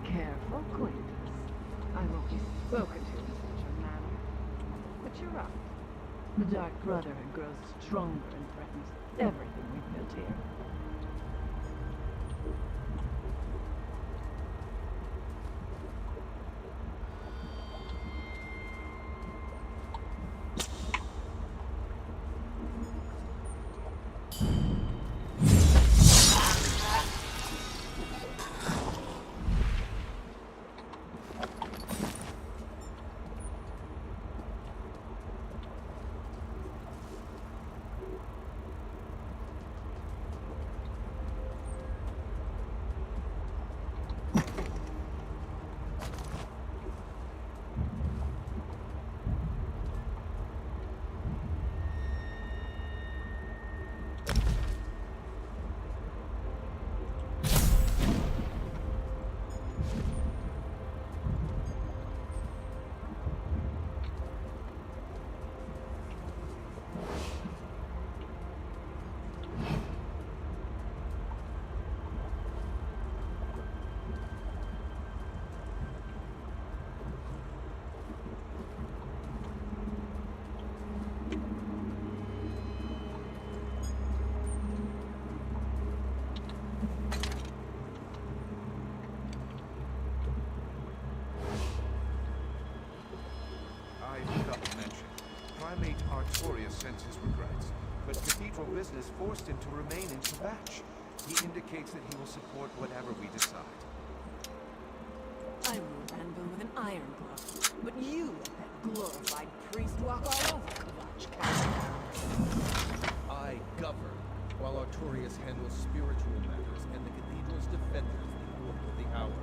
Careful, Quintus. I won't be spoken to in such a manner. But you're right. The Dark Brotherhood grows stronger and threatens everything we've built here. Artorius sends his regrets, but cathedral business forced him to remain in Kvatch. He indicates that he will support whatever we decide. I rule Anvil with an iron glove, but you let that glorified priest walk all over Kvatch. I govern, while Artorius handles spiritual matters and the cathedral's defenders the order of the hour.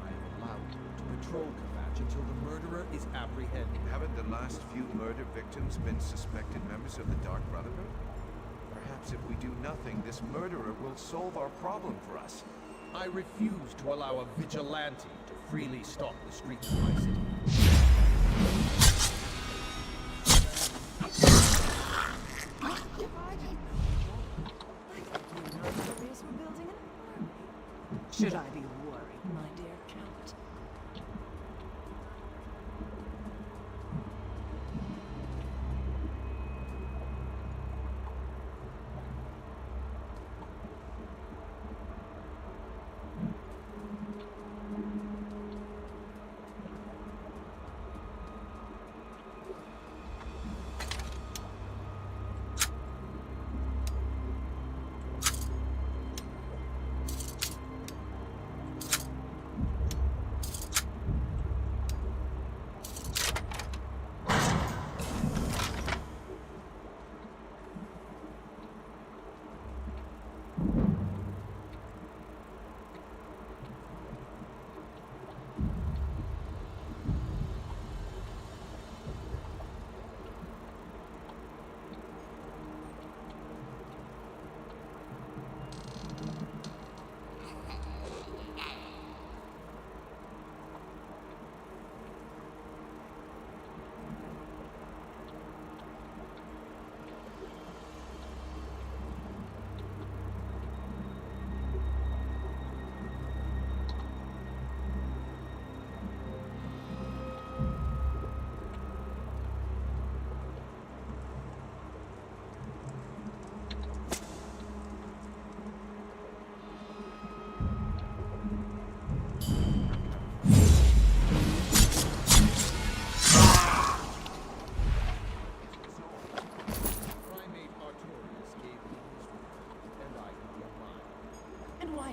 I am allowed to patrol Kvatch until the murderer is apprehended. Haven't the last few murder victims been suspected members of the Dark Brotherhood? Perhaps if we do nothing, this murderer will solve our problem for us. I refuse to allow a vigilante to freely stalk the streets of my city. Should I be worried, my dear Count?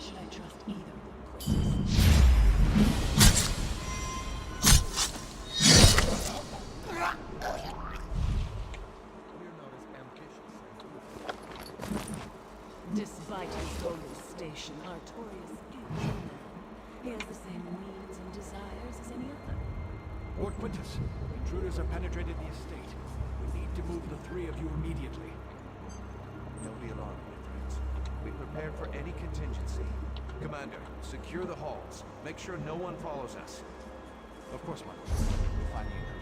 Should I trust either of them, Despite his holy station, Artorius is a man. He has the same needs and desires as any other. Lord Quintus, intruders have penetrated the estate. We need to move the three of you immediately. Don't be alarmed, my friends. We prepared for any contingency. Commander, secure the halls. Make sure no one follows us. Of course, my lord. We'll find the intruders.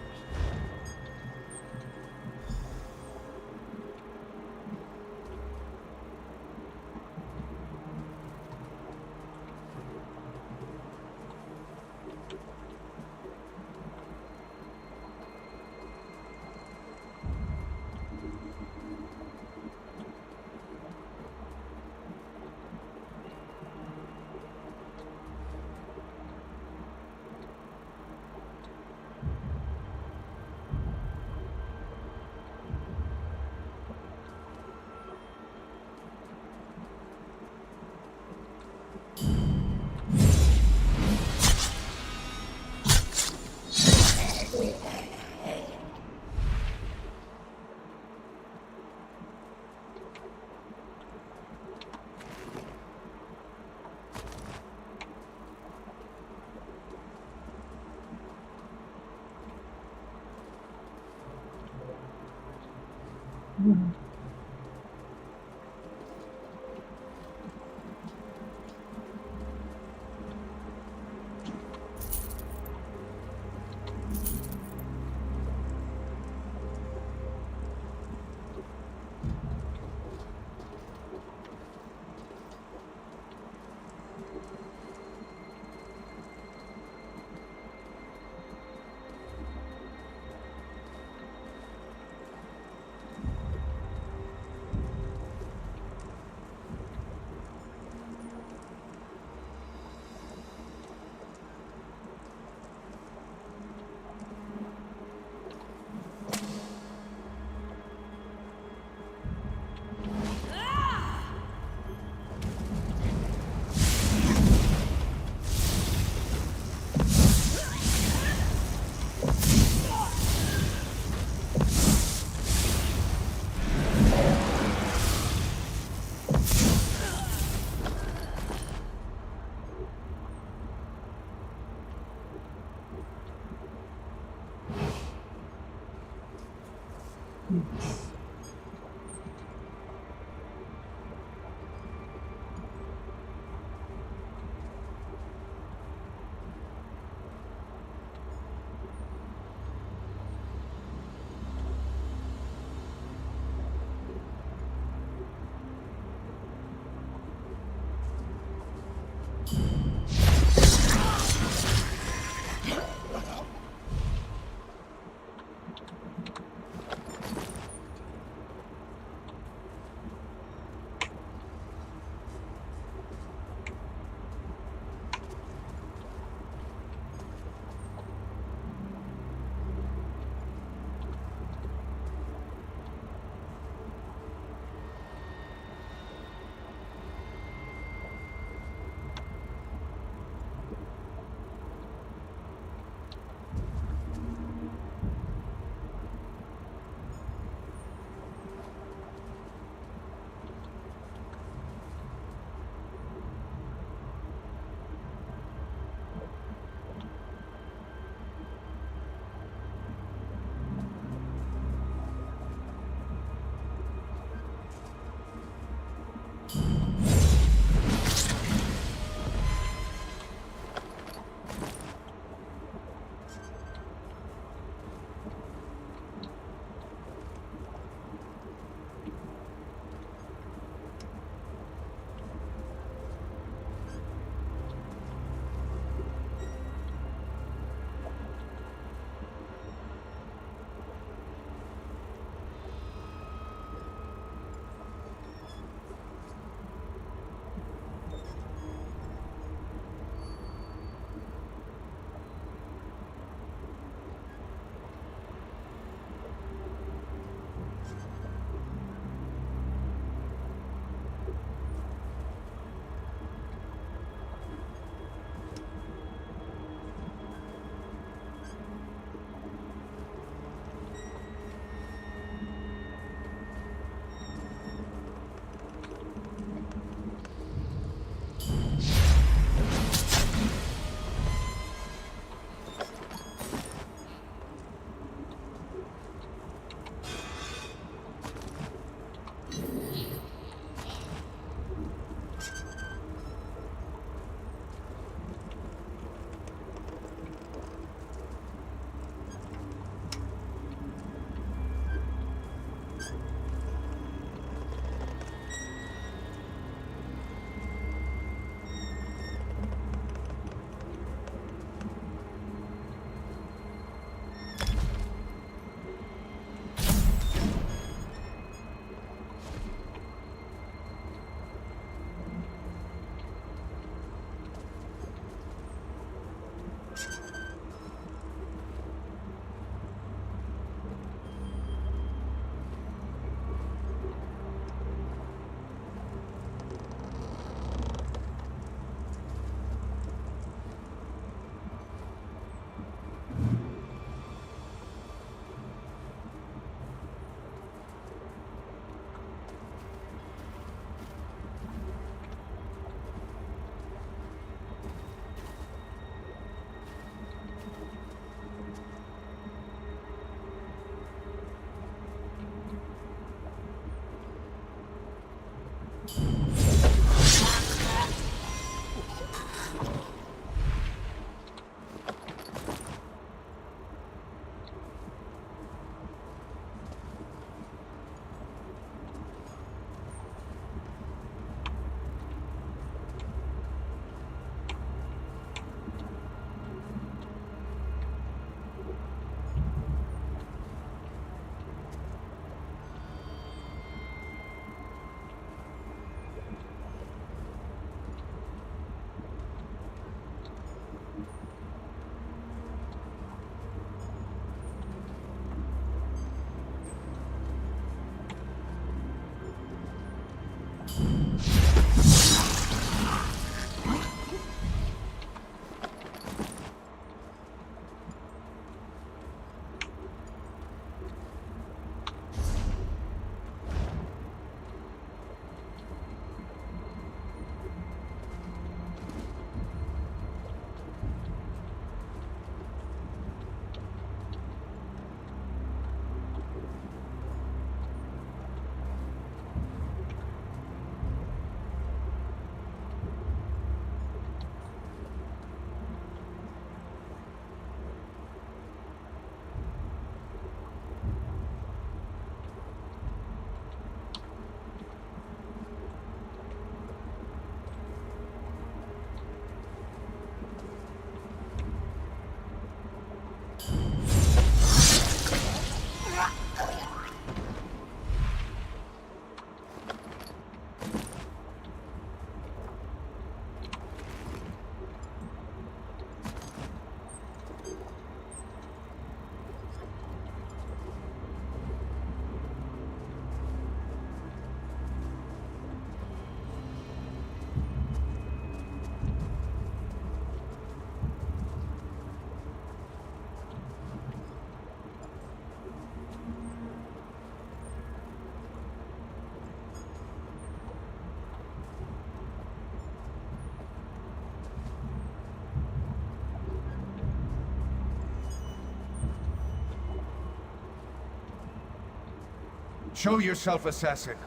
Show yourself, assassin.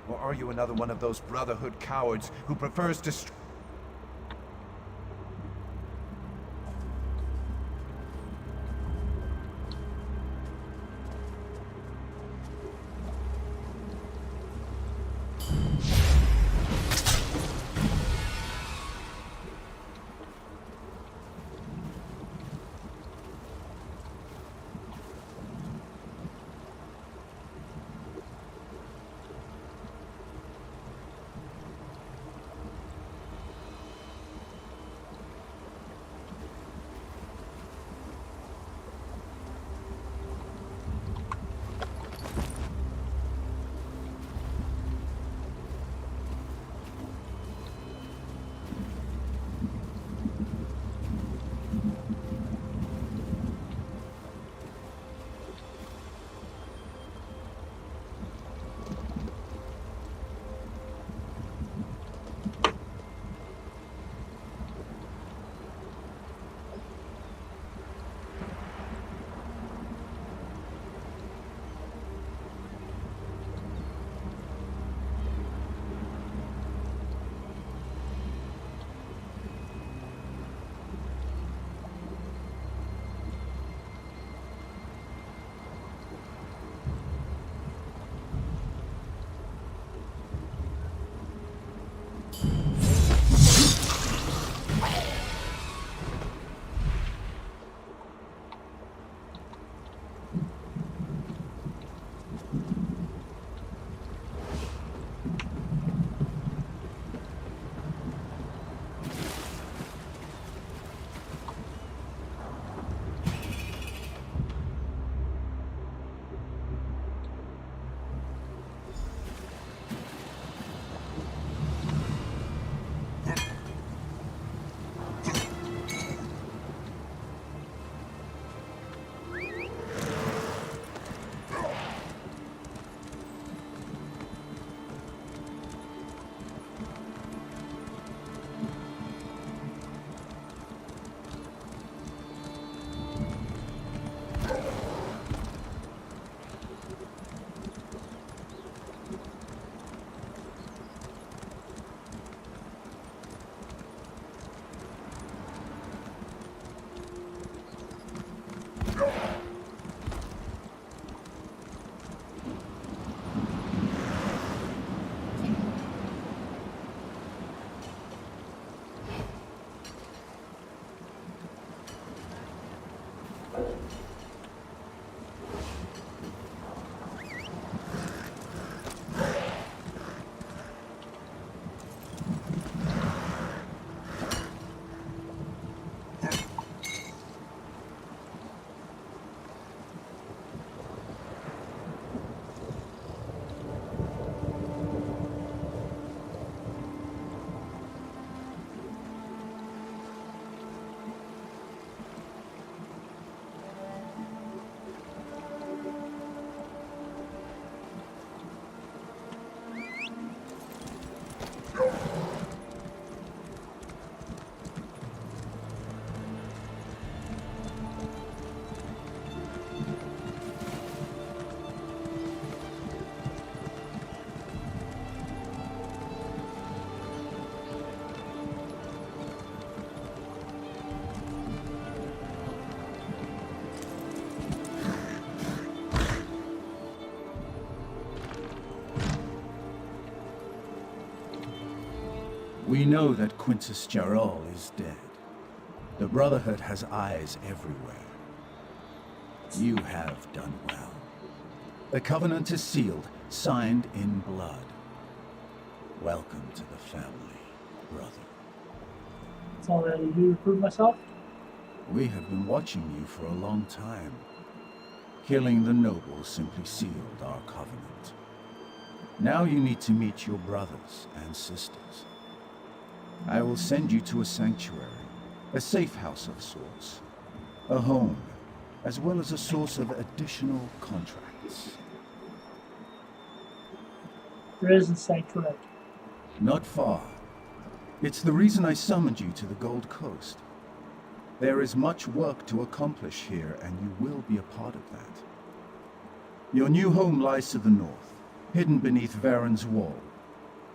Or are you another one of those Brotherhood cowards who prefers to... We know that Quintus Jarol is dead. The Brotherhood has eyes everywhere. You have done well. The Covenant is sealed, signed in blood. Welcome to the family, brother. That's all that I do to prove myself? We have been watching you for a long time. Killing the nobles simply sealed our covenant. Now you need to meet your brothers and sisters. I will send you to a sanctuary, a safe house of sorts, a home, as well as a source of additional contracts. There is a sanctuary. Not far. It's the reason I summoned you to the Gold Coast. There is much work to accomplish here, and you will be a part of that. Your new home lies to the north, hidden beneath Varen's wall.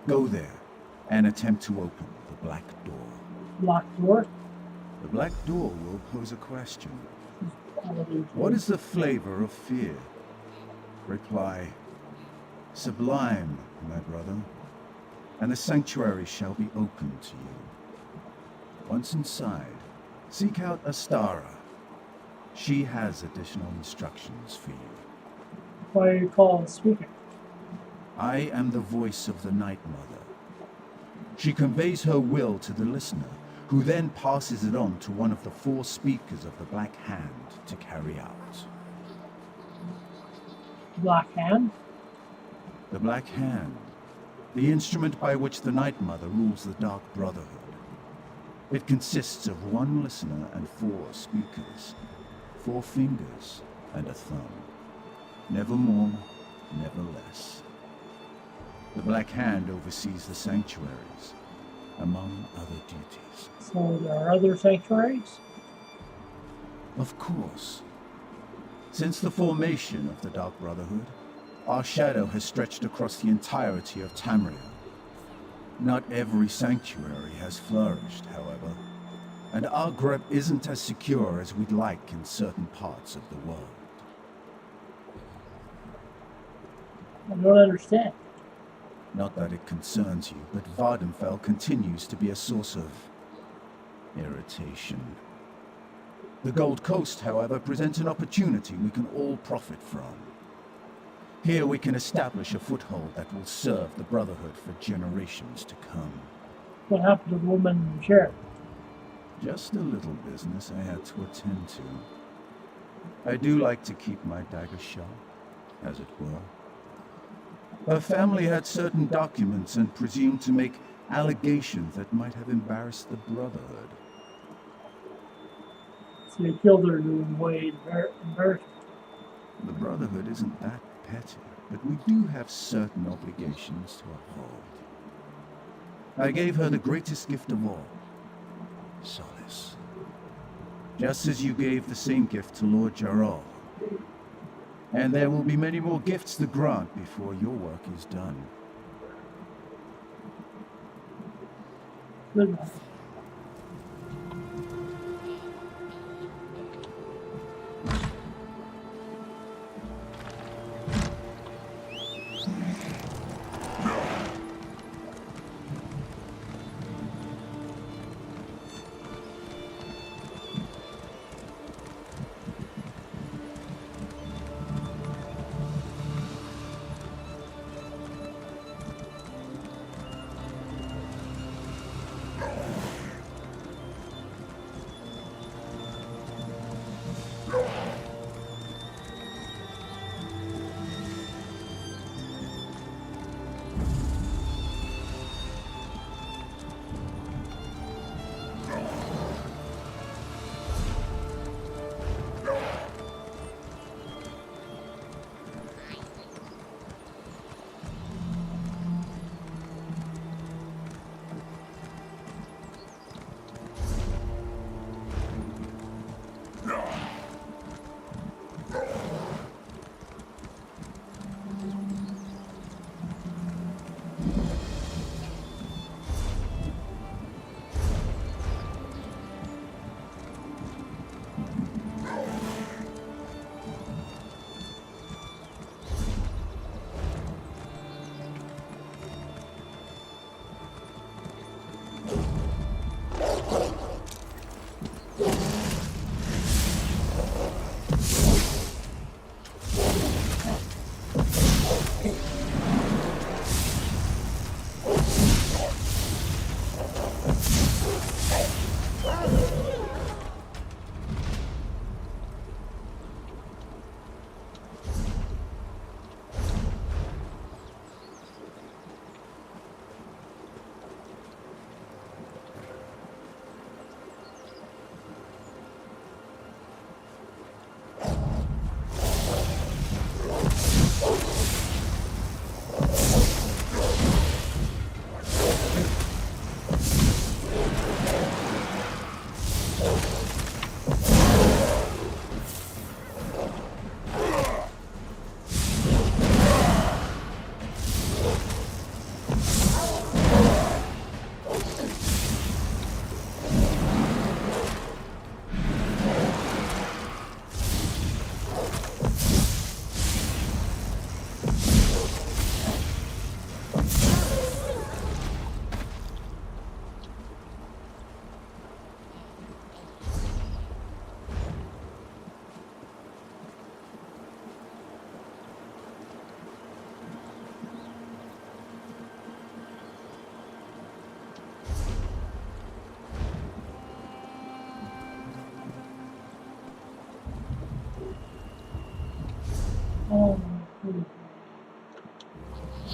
Go there and attempt to open the black door. Black door? The black door will pose a question. What is the flavor of fear? Reply, sublime, my brother, and the sanctuary shall be open to you. Once inside, seek out Astara. She has additional instructions for you. Why do you call it speaking? I am the voice of the Night Mother. She conveys her will to the listener, who then passes it on to one of the 4 speakers of the Black Hand to carry out. Black Hand? The Black Hand, the instrument by which the Night Mother rules the Dark Brotherhood. It consists of 1 listener and 4 speakers, 4 fingers and a thumb. Never more, never less. The Black Hand oversees the sanctuaries, among other duties. So there are other sanctuaries? Of course. Since the formation of the Dark Brotherhood, our shadow has stretched across the entirety of Tamriel. Not every sanctuary has flourished, however, and our grip isn't as secure as we'd like in certain parts of the world. I don't understand. Not that it concerns you, but Vardenfell continues to be a source of irritation. The Gold Coast, however, presents an opportunity we can all profit from. Here we can establish a foothold that will serve the Brotherhood for generations to come. What happened to the woman in the chair? Just a little business I had to attend to. I do like to keep my dagger sharp, as it were. Her family had certain documents and presumed to make allegations that might have embarrassed the Brotherhood. So you killed her to avoid embarrassment. The Brotherhood isn't that petty, but we do have certain obligations to uphold. I gave her the greatest gift of all, solace. Just as you gave the same gift to Lord Jarrell. And there will be many more gifts to grant before your work is done. Good enough.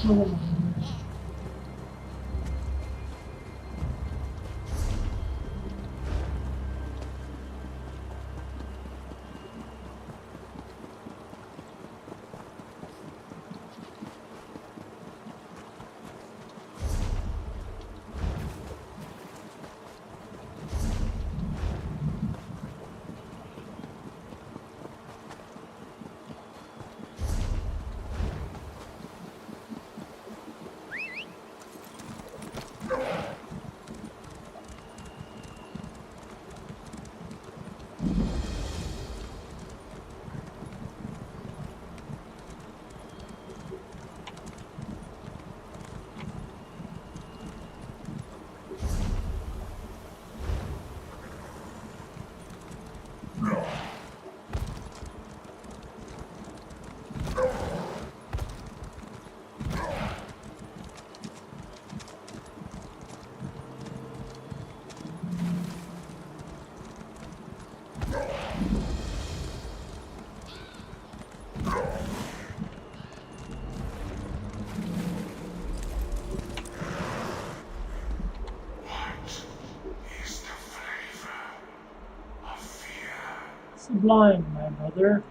Oh. Sublime, my brother.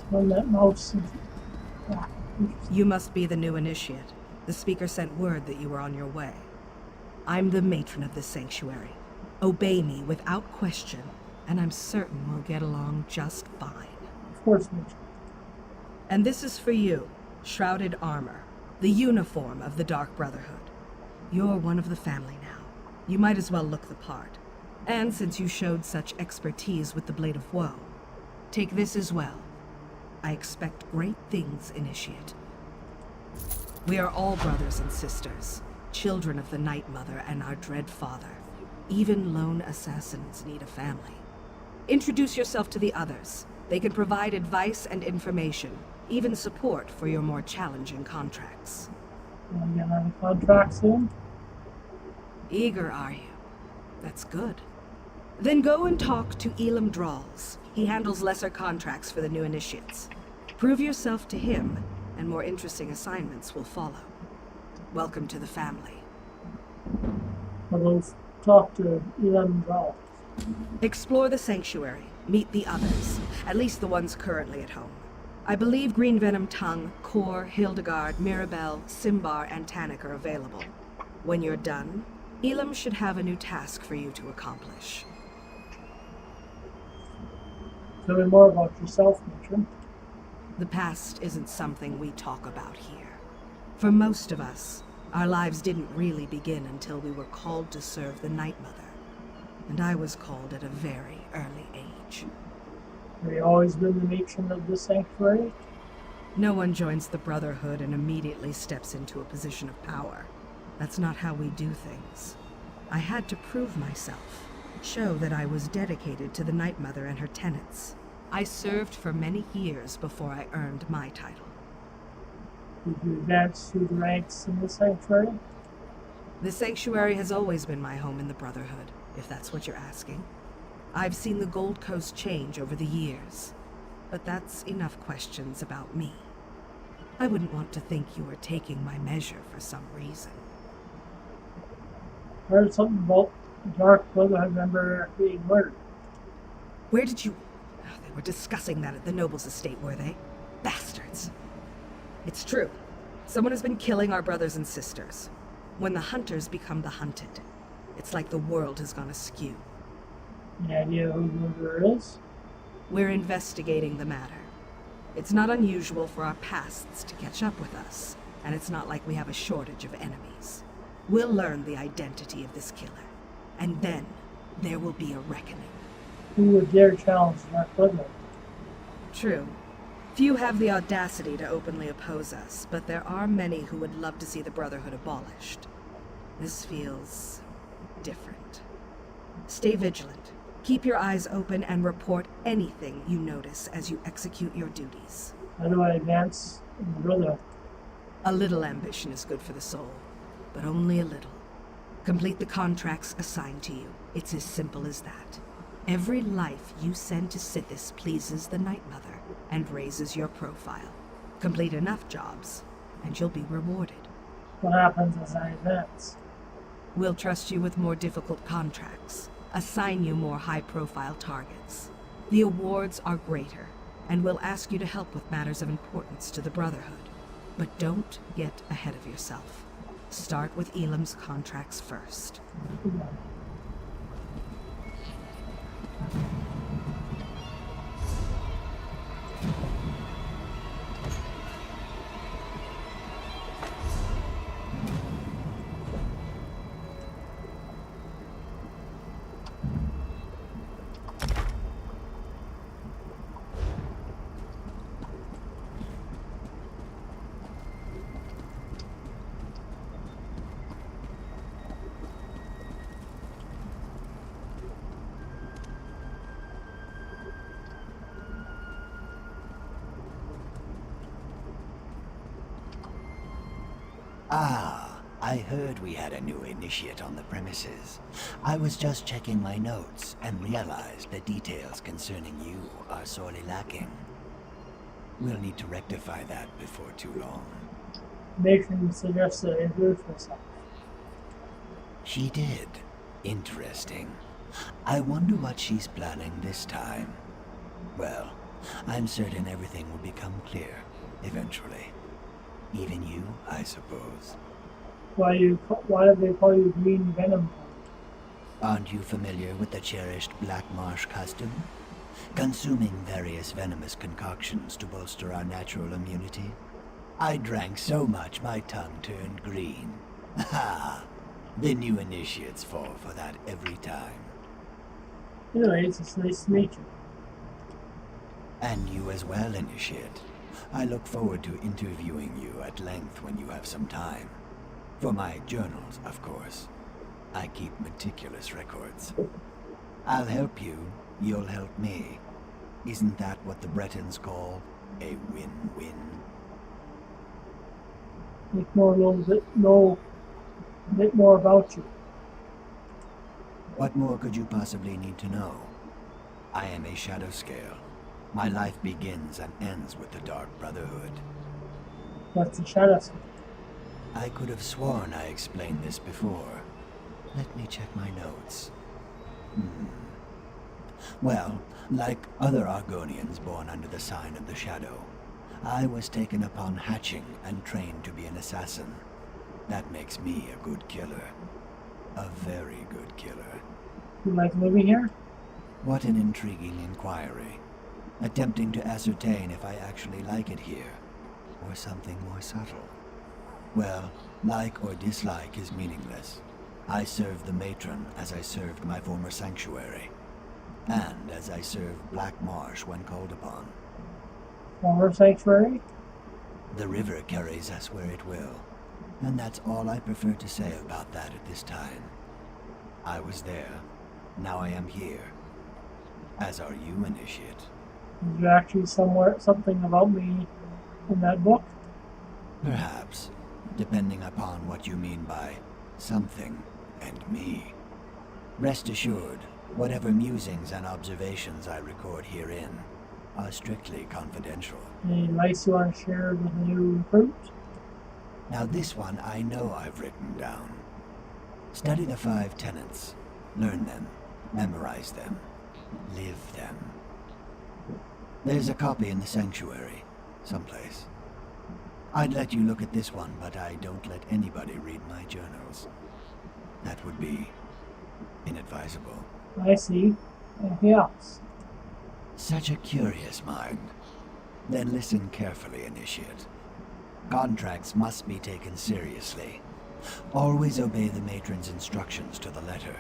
When that mouse is... You must be the new initiate. The speaker sent word that you were on your way. I'm the matron of this sanctuary. Obey me without question, and I'm certain we'll get along just fine. Of course, matron. And this is for you, shrouded armor, the uniform of the Dark Brotherhood. You're one of the family now. You might as well look the part. And since you showed such expertise with the Blade of Woe, take this as well. I expect great things, Initiate. We are all brothers and sisters, children of the Night Mother and our dread father. Even lone assassins need a family. Introduce yourself to the others. They can provide advice and information, even support for your more challenging contracts. Will I get on a contract soon? Eager, are you? That's good. Then go and talk to Elam Drawls. He handles lesser contracts for the new initiates. Prove yourself to him, and more interesting assignments will follow. Welcome to the family. We'll talk to Elam Drawls. Explore the sanctuary. Meet the others, at least the ones currently at home. I believe Green Venom Tongue, Kor, Hildegard, Mirabelle, Simbar, and Tannic are available. When you're done, Elam should have a new task for you to accomplish. Tell me more about yourself, matron. The past isn't something we talk about here. For most of us, our lives didn't really begin until we were called to serve the Night Mother. And I was called at a very early age. Have you always been the matron of the sanctuary? No one joins the Brotherhood and immediately steps into a position of power. That's not how we do things. I had to prove myself, show that I was dedicated to the Night Mother and her tenets. I served for many years before I earned my title. Did you advance through the ranks in the sanctuary? The sanctuary has always been my home in the Brotherhood, if that's what you're asking. I've seen the Gold Coast change over the years, but that's enough questions about me. I wouldn't want to think you were taking my measure for some reason. I heard something about the Dark Brotherhood member being murdered. Where did you... Oh, they were discussing that at the Noble's estate, were they? Bastards. It's true. Someone has been killing our brothers and sisters. When the hunters become the hunted, it's like the world has gone askew. Any idea who the murderer is? We're investigating the matter. It's not unusual for our pasts to catch up with us, and it's not like we have a shortage of enemies. We'll learn the identity of this killer, and then there will be a reckoning. Who would dare challenge the Dark Brotherhood? True. Few have the audacity to openly oppose us, but there are many who would love to see the Brotherhood abolished. This feels different. Stay vigilant. Keep your eyes open and report anything you notice as you execute your duties. How do I advance in the Brotherhood? A little ambition is good for the soul, but only a little. Complete the contracts assigned to you. It's as simple as that. Every life you send to Sithis pleases the Night Mother and raises your profile. Complete enough jobs, and you'll be rewarded. What happens as I advance? We'll trust you with more difficult contracts, assign you more high-profile targets. The awards are greater, and we'll ask you to help with matters of importance to the Brotherhood. But don't get ahead of yourself. Start with Elam's contracts first. Ah, I heard we had a new initiate on the premises. I was just checking my notes and realized the details concerning you are sorely lacking. We'll need to rectify that before too long. Matron suggested I introduce myself. She did. Interesting. I wonder what she's planning this time. Well, I'm certain everything will become clear, eventually. Even you, I suppose. Why did they call you Green Venom? Aren't you familiar with the cherished Black Marsh custom? Consuming various venomous concoctions to bolster our natural immunity? I drank so much my tongue turned green. Ha! The new initiates fall for that every time. Anyways, it's nice to meet you. And you as well, Initiate. I look forward to interviewing you at length when you have some time. For my journals, of course. I keep meticulous records. I'll help you, you'll help me. Isn't that what the Bretons call a win-win? Know a bit more about you. What more could you possibly need to know? I am a shadow scale. My life begins and ends with the Dark Brotherhood. What's the shadow scale? I could have sworn I explained this before. Let me check my notes. Well, like other Argonians born under the sign of the Shadow, I was taken upon hatching and trained to be an assassin. That makes me a good killer. A very good killer. You like living here? What an intriguing inquiry. Attempting to ascertain if I actually like it here, or something more subtle. Well, like or dislike is meaningless. I serve the matron as I served my former sanctuary, and as I served Black Marsh when called upon. Former sanctuary? The river carries us where it will, and that's all I prefer to say about that at this time. I was there, now I am here. As are you, Initiate. Did you actually something about me in that book? Perhaps, depending upon what you mean by something and me. Rest assured, whatever musings and observations I record herein are strictly confidential. Any advice you want to share with the new recruit? Now this one I know I've written down. Study the 5 tenets. Learn them. Memorize them. Live them. There's a copy in the sanctuary, someplace. I'd let you look at this one, but I don't let anybody read my journals. That would be inadvisable. I see. Anything else? Such a curious mind. Then listen carefully, Initiate. Contracts must be taken seriously. Always obey the matron's instructions to the letter,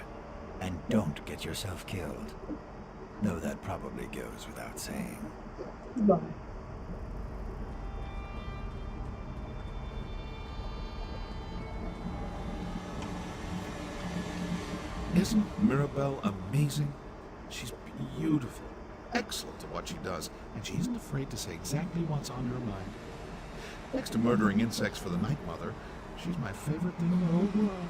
and don't get yourself killed. Though that probably goes without saying. Goodbye. Isn't Mirabelle amazing? She's beautiful, excellent at what she does, and she isn't afraid to say exactly what's on her mind. Next to murdering insects for the Night Mother, she's my favorite thing in the whole world.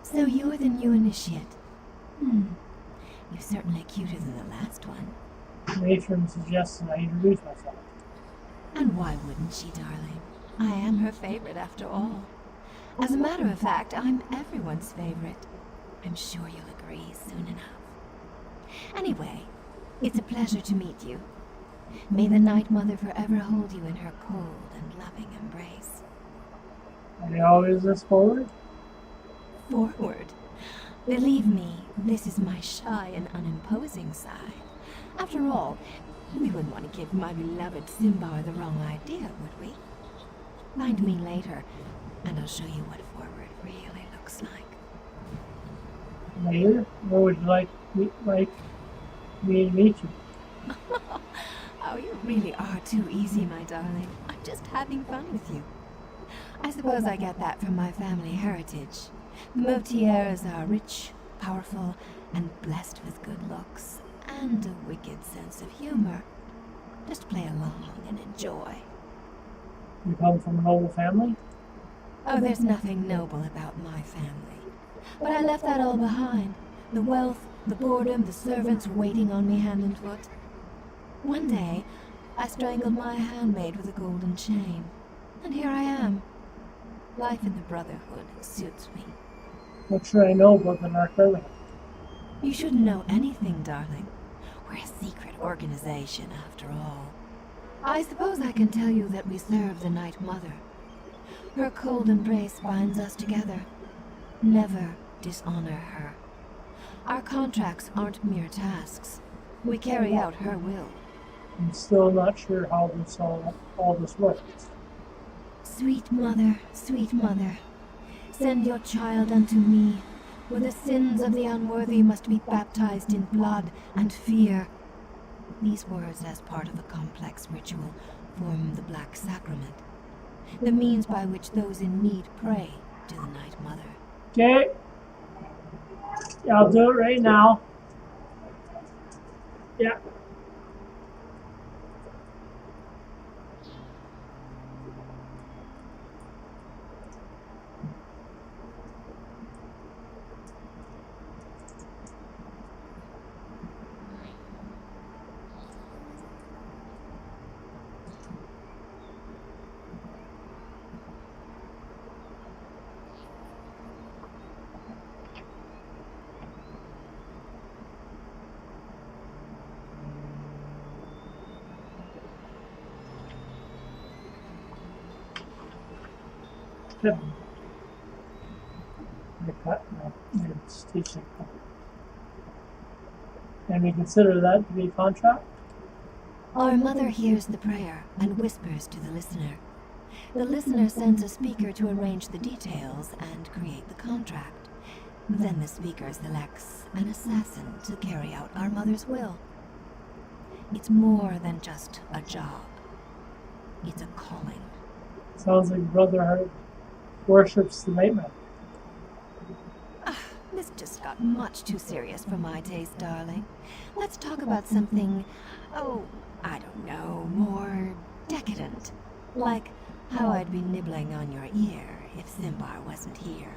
So you're the new initiate. You're certainly cuter than the last one. Matron suggests I introduce myself. And why wouldn't she, darling? I am her favorite after all. As a matter of fact, I'm everyone's favorite. I'm sure you'll agree soon enough. Anyway, it's a pleasure to meet you. May the Night Mother forever hold you in her cold and loving embrace. Are you always this forward? Forward. Believe me, this is my shy and unimposing side. After all, we wouldn't want to give my beloved Simbar the wrong idea, would we? Find me later, and I'll show you what forward really looks like. Later? Where would you like me to meet you? Oh, you really are too easy, my darling. I'm just having fun with you. I suppose I get that from my family heritage. The Motiers are rich, powerful, and blessed with good looks, and a wicked sense of humor. Just play along and enjoy. You come from a noble family? Oh, there's nothing noble about my family. But I left that all behind. The wealth, the boredom, the servants waiting on me hand and foot. One day, I strangled my handmaid with a golden chain. And here I am. Life in the Brotherhood suits me. What should I know about the Dark Brotherhood? You shouldn't know anything, darling. We're a secret organization, after all. I suppose I can tell you that we serve the Night Mother. Her cold embrace binds us together. Never dishonor her. Our contracts aren't mere tasks. We carry out her will. I'm still not sure how all this works. Sweet mother, send your child unto me, where the sins of the unworthy must be baptized in blood and fear. These words, as part of a complex ritual, form the Black Sacrament, the means by which those in need pray to the Night Mother. Okay. Yeah, I'll do it right now. Yeah. Station. And we consider that to be a contract? Our mother hears the prayer and whispers to the listener. The listener sends a speaker to arrange the details and create the contract. Then the speaker selects an assassin to carry out our mother's will. It's more than just a job. It's a calling. Sounds like Brotherhood worships the Nightmare. This just got much too serious for my taste, darling. Let's talk about something, I don't know, more decadent. Like how I'd be nibbling on your ear if Simbar wasn't here.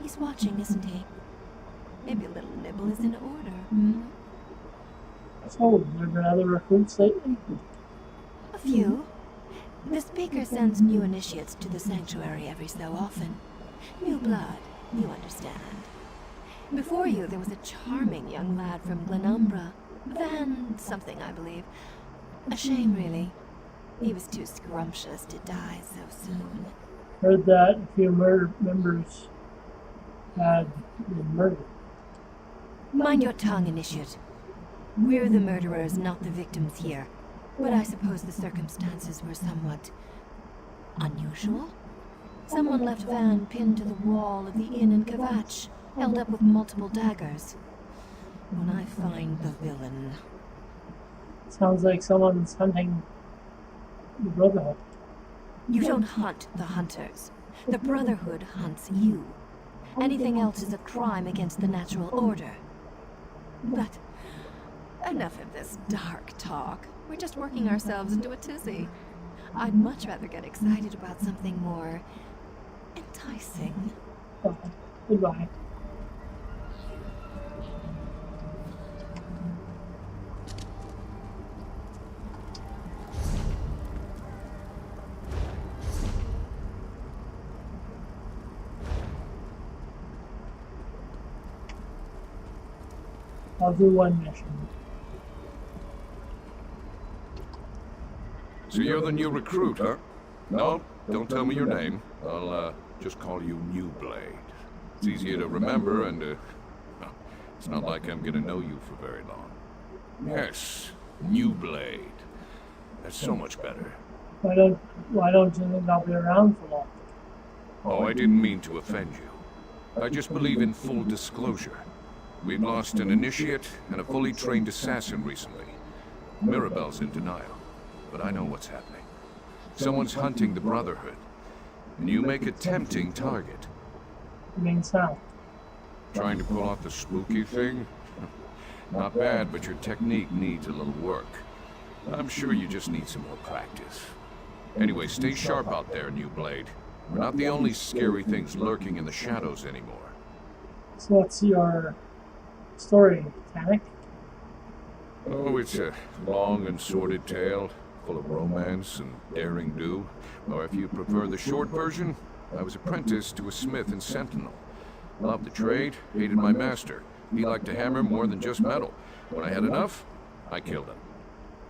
He's watching, isn't he? Maybe a little nibble is in order, So, have there been other recruits lately? A few. The speaker sends new initiates to the sanctuary every so often. New blood. You understand. Before you, there was a charming young lad from Glenumbra. Van something, I believe. A shame, really. He was too scrumptious to die so soon. Heard that a few members had been murdered. Mind your tongue, Initiate. We're the murderers, not the victims here. But I suppose the circumstances were somewhat unusual? Someone left Van pinned to the wall of the inn in Kvatch, held up with multiple daggers. When I find the villain... Sounds like someone's hunting the Brotherhood. You don't hunt the hunters. The Brotherhood hunts you. Anything else is a crime against the natural order. But enough of this dark talk. We're just working ourselves into a tizzy. I'd much rather get excited about something more enticing. Oh, goodbye. I'll do one mission. So you're the new recruit, huh? No, don't tell me your name. I'll, just call you New Blade. It's easier to remember and, well, it's not like I'm gonna know you for very long. Yes, New Blade. That's so much better. Why don't you think I'll be around for long? Oh, I didn't mean to offend you. I just believe in full disclosure. We've lost an initiate and a fully trained assassin recently. Mirabelle's in denial, but I know what's happening. Someone's hunting the Brotherhood, and you make a tempting target. You mean how? Trying to pull off the spooky thing? Not bad, but your technique needs a little work. I'm sure you just need some more practice. Anyway, stay sharp out there, New Blade. We're not the only scary things lurking in the shadows anymore. So what's your story, Tannic? Oh, it's a long and sordid tale, full of romance and daring do. Or if you prefer the short version, I was apprenticed to a smith and sentinel. Loved the trade, hated my master. He liked to hammer more than just metal. When I had enough, I killed him.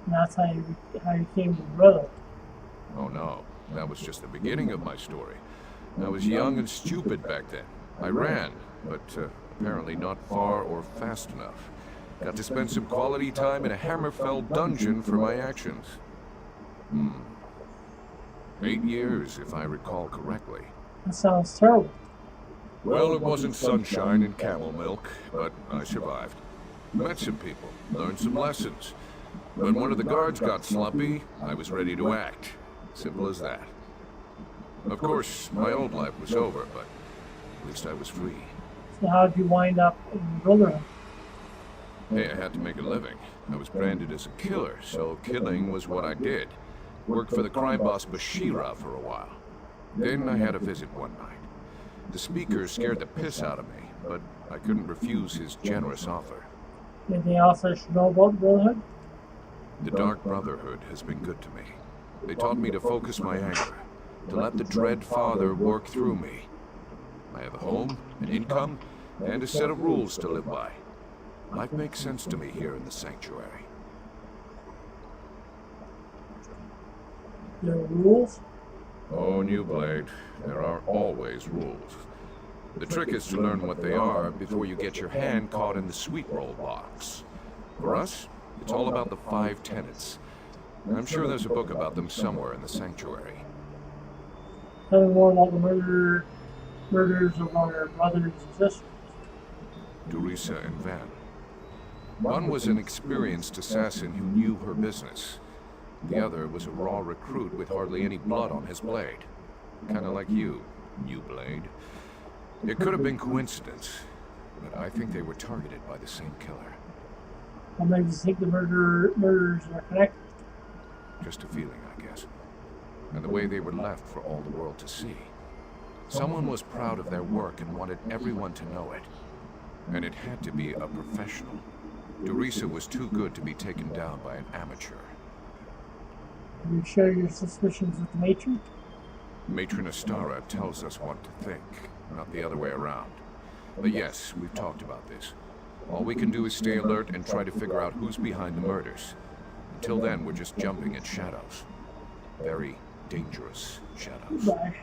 And that's how you came to the Brotherhood. Oh no, that was just the beginning of my story. I was young and stupid back then. I ran, but apparently not far or fast enough. Got to spend some quality time in a Hammerfell dungeon for my actions. 8 years, if I recall correctly. That sounds terrible. Well, it wasn't sunshine and camel milk, but I survived. Met some people, learned some lessons. When one of the guards got sloppy, I was ready to act. Simple as that. Of course, my old life was over, but at least I was free. So how'd you wind up in the Brotherhood? Hey, I had to make a living. I was branded as a killer, so killing was what I did. Worked for the crime boss Bashira for a while. Then I had a visit one night. The speaker scared the piss out of me, but I couldn't refuse his generous offer. Anything else I should know about the Brotherhood? The Dark Brotherhood has been good to me. They taught me to focus my anger, to let the Dread Father work through me. I have a home, an income, and a set of rules to live by. Life makes sense to me here in the Sanctuary. There are rules? Oh, New Blade, there are always rules. The trick is to learn what they are before you get your hand caught in the sweet roll box. For us, it's all about the 5 tenets. I'm sure there's a book about them somewhere in the Sanctuary. Tell me more about the murders of our brothers and sisters. Durisa and Van. One was an experienced assassin who knew her business. The other was a raw recruit with hardly any blood on his blade. Kinda like you, New Blade. It could have been coincidence, but I think they were targeted by the same killer. What makes you think the murders are connected? Just a feeling, I guess. And the way they were left for all the world to see. Someone was proud of their work and wanted everyone to know it. And it had to be a professional. Durisa was too good to be taken down by an amateur. Do you share your suspicions with the matron? Matron Astara tells us what to think, not the other way around. But yes, we've talked about this. All we can do is stay alert and try to figure out who's behind the murders. Until then, we're just jumping at shadows. Very dangerous shadows. Bye.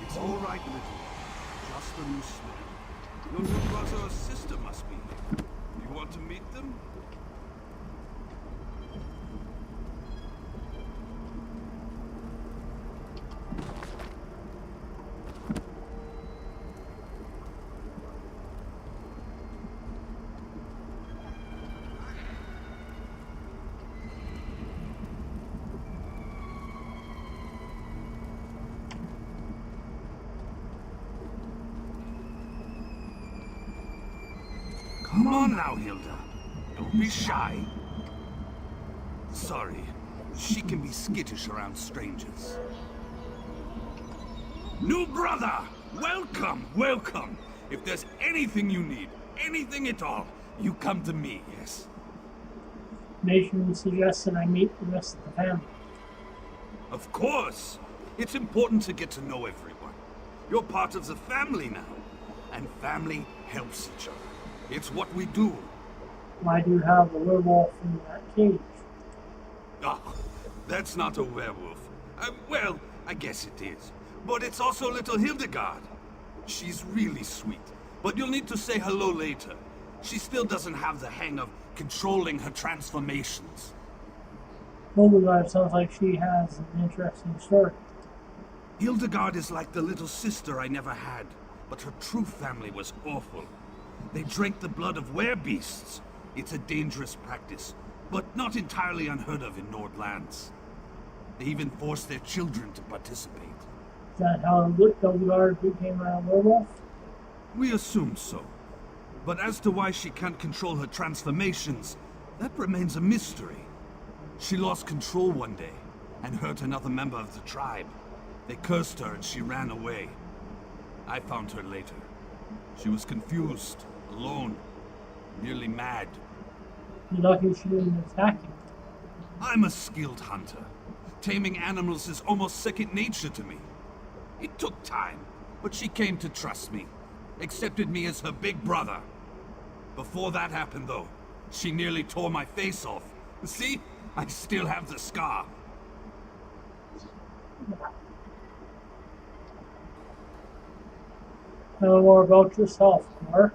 It's all right, little. Just the new smell. Your new brother or sister must be here. You want to meet them? Come on now, Hilda. Don't be shy. Sorry, she can be skittish around strangers. New brother! Welcome, welcome! If there's anything you need, anything at all, you come to me, yes? Nation suggests that I meet the rest of the family. Of course! It's important to get to know everyone. You're part of the family now, and family helps each other. It's what we do. Why do you have a werewolf in that cage? Ah, that's not a werewolf. Well, I guess it is. But it's also little Hildegard. She's really sweet, but you'll need to say hello later. She still doesn't have the hang of controlling her transformations. Hildegard sounds like she has an interesting story. Hildegard is like the little sister I never had, but her true family was awful. They drank the blood of werebeasts. It's a dangerous practice, but not entirely unheard of in Nordlands. They even forced their children to participate. Is that how Hildegard became a werewolf? We assume so. But as to why she can't control her transformations, that remains a mystery. She lost control one day, and hurt another member of the tribe. They cursed her and she ran away. I found her later. She was confused, alone, nearly mad. You're lucky she didn't attack you. I'm a skilled hunter. Taming animals is almost second nature to me. It took time, but she came to trust me. Accepted me as her big brother. Before that happened, though, she nearly tore my face off. See? I still have the scar. Tell me more about yourself, Mark.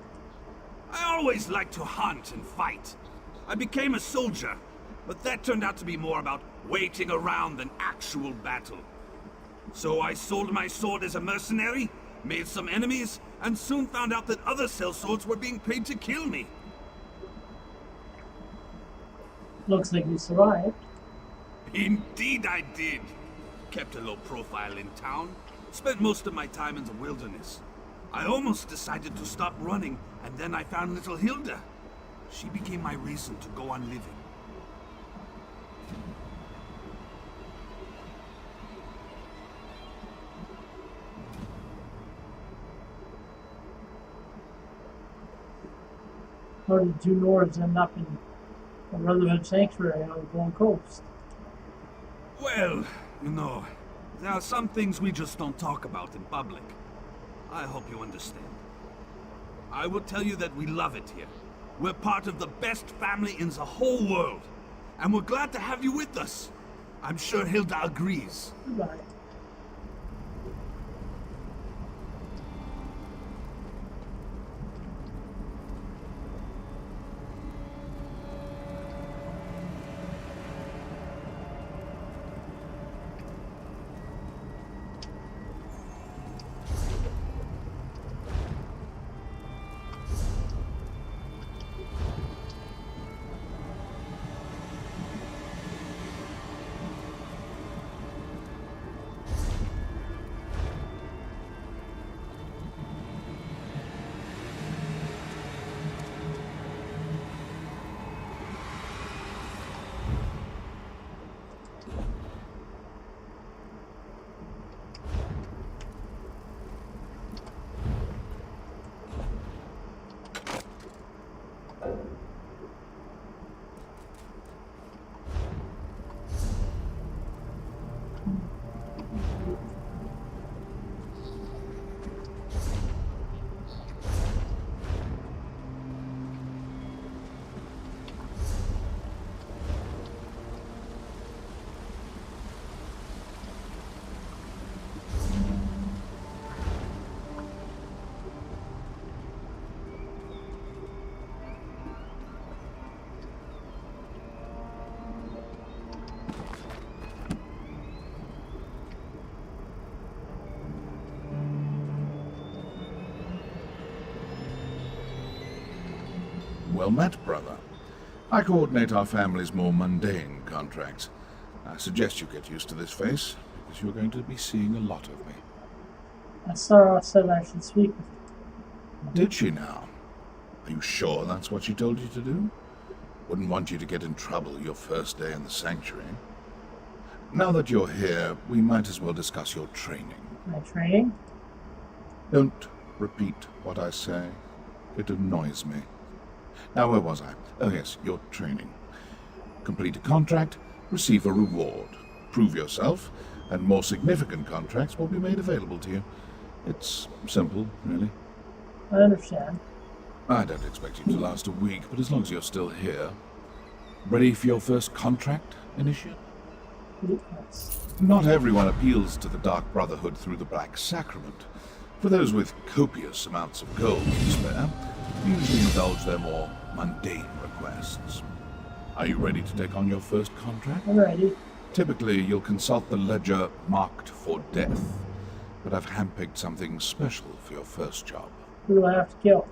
I always liked to hunt and fight. I became a soldier, but that turned out to be more about waiting around than actual battle. So I sold my sword as a mercenary, made some enemies, and soon found out that other sellswords were being paid to kill me. Looks like you survived. Indeed I did. Kept a low profile in town, spent most of my time in the wilderness. I almost decided to stop running, and then I found little Hilda. She became my reason to go on living. How did two Nords end up in a Brotherhood sanctuary on the Gold Coast? Well, you know, there are some things we just don't talk about in public. I hope you understand. I will tell you that we love it here. We're part of the best family in the whole world. And we're glad to have you with us. I'm sure Hilda agrees. Goodbye. Well met, brother. I coordinate our family's more mundane contracts. I suggest you get used to this face, because you're going to be seeing a lot of me. Sarah said I should speak with you. Did she now? Are you sure that's what she told you to do? Wouldn't want you to get in trouble your first day in the sanctuary. Now that you're here, we might as well discuss your training. My training? Don't repeat what I say. It annoys me. Now, where was I? Oh yes, your training. Complete a contract, receive a reward. Prove yourself, and more significant contracts will be made available to you. It's simple, really. I understand. I don't expect you to last a week, but as long as you're still here. Ready for your first contract, Initiate? Yes. Not everyone appeals to the Dark Brotherhood through the Black Sacrament. For those with copious amounts of gold to spare, usually indulge their more mundane requests. Are you ready to take on your first contract? I'm ready. Typically, you'll consult the ledger marked for death, but I've handpicked something special for your first job. Who do I have to kill?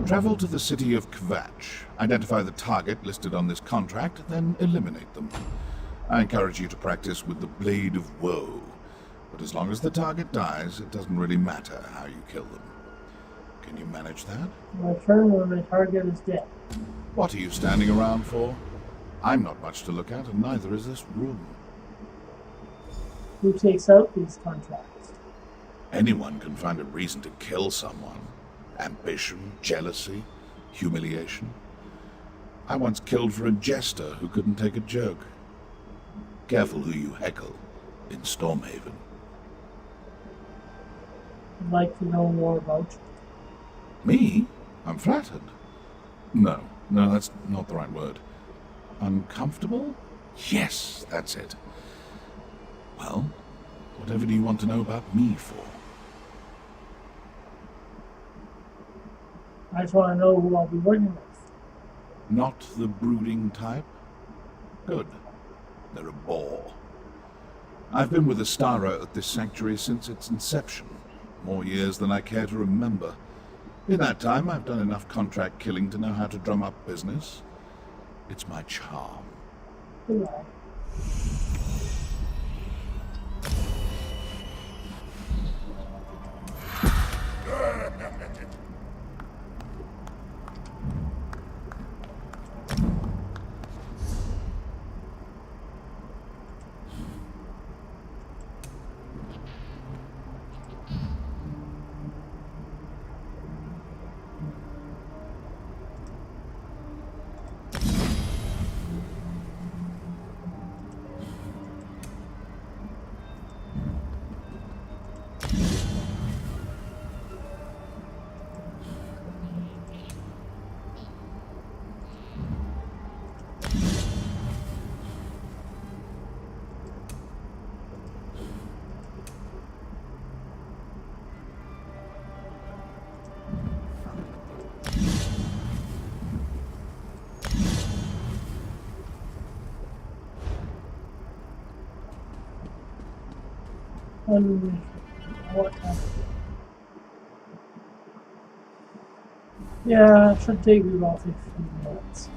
Travel to the city of Kvatch, identify the target listed on this contract, then eliminate them. I encourage you to practice with the Blade of Woe, but as long as the target dies, it doesn't really matter how you kill them. Can you manage that? My turn when my target is dead. What are you standing around for? I'm not much to look at, and neither is this room. Who takes out these contracts? Anyone can find a reason to kill someone. Ambition, jealousy, humiliation. I once killed for a jester who couldn't take a joke. Careful who you heckle in Stormhaven. I'd like to know more about you. Me? I'm flattered. No, that's not the right word. Uncomfortable? Yes, that's it. Well, whatever do you want to know about me for? I just want to know who I'll be working with. Not the brooding type? Good. They're a bore. I've been with Astara at this sanctuary since its inception. More years than I care to remember. In that time, I've done enough contract killing to know how to drum up business. It's my charm. Goodbye. What time? Yeah, it should take me about 15 minutes.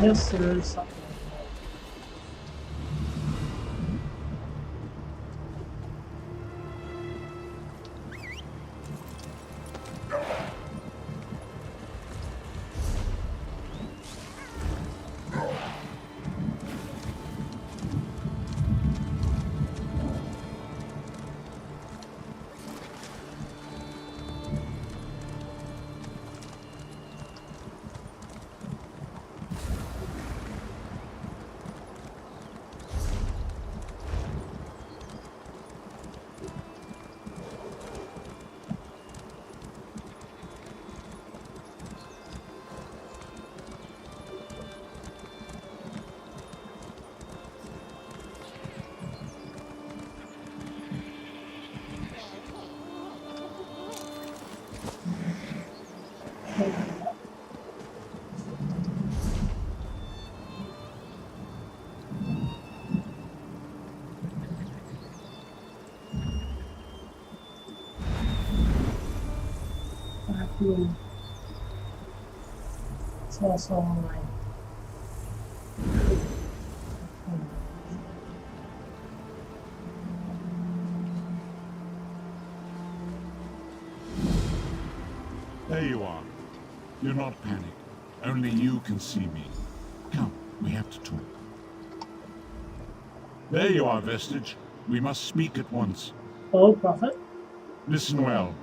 Yes, there is something. It's also online. you are. Do not panic. Only you can see me. Come, we have to talk. There you are, Vestige. We must speak at once. Hello, Prophet. Listen well.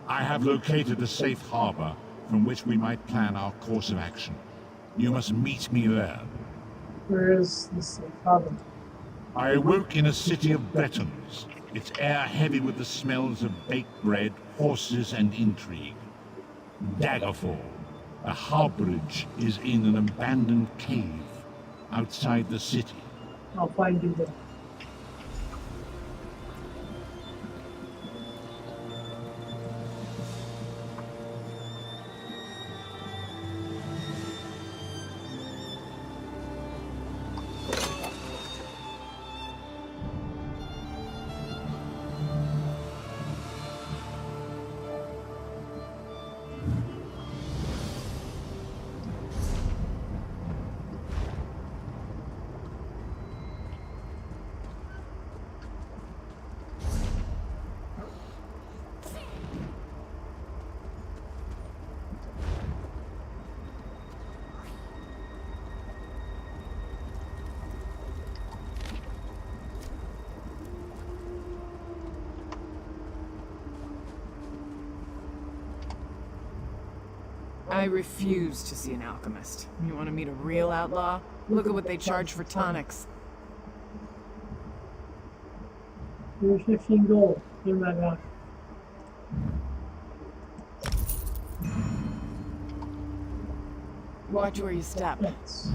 I have located a safe harbor from which we might plan our course of action. You must meet me there. Where is this safe harbor? I awoke in a city of Bretons, its air heavy with the smells of baked bread, horses, and intrigue. Daggerfall, a harborage, is in an abandoned cave outside the city. I'll find you there. I refuse to see an alchemist. You want to meet a real outlaw? Look at what they charge for tonics. Here's 15 gold. Give me that back. Watch where you step. Thanks.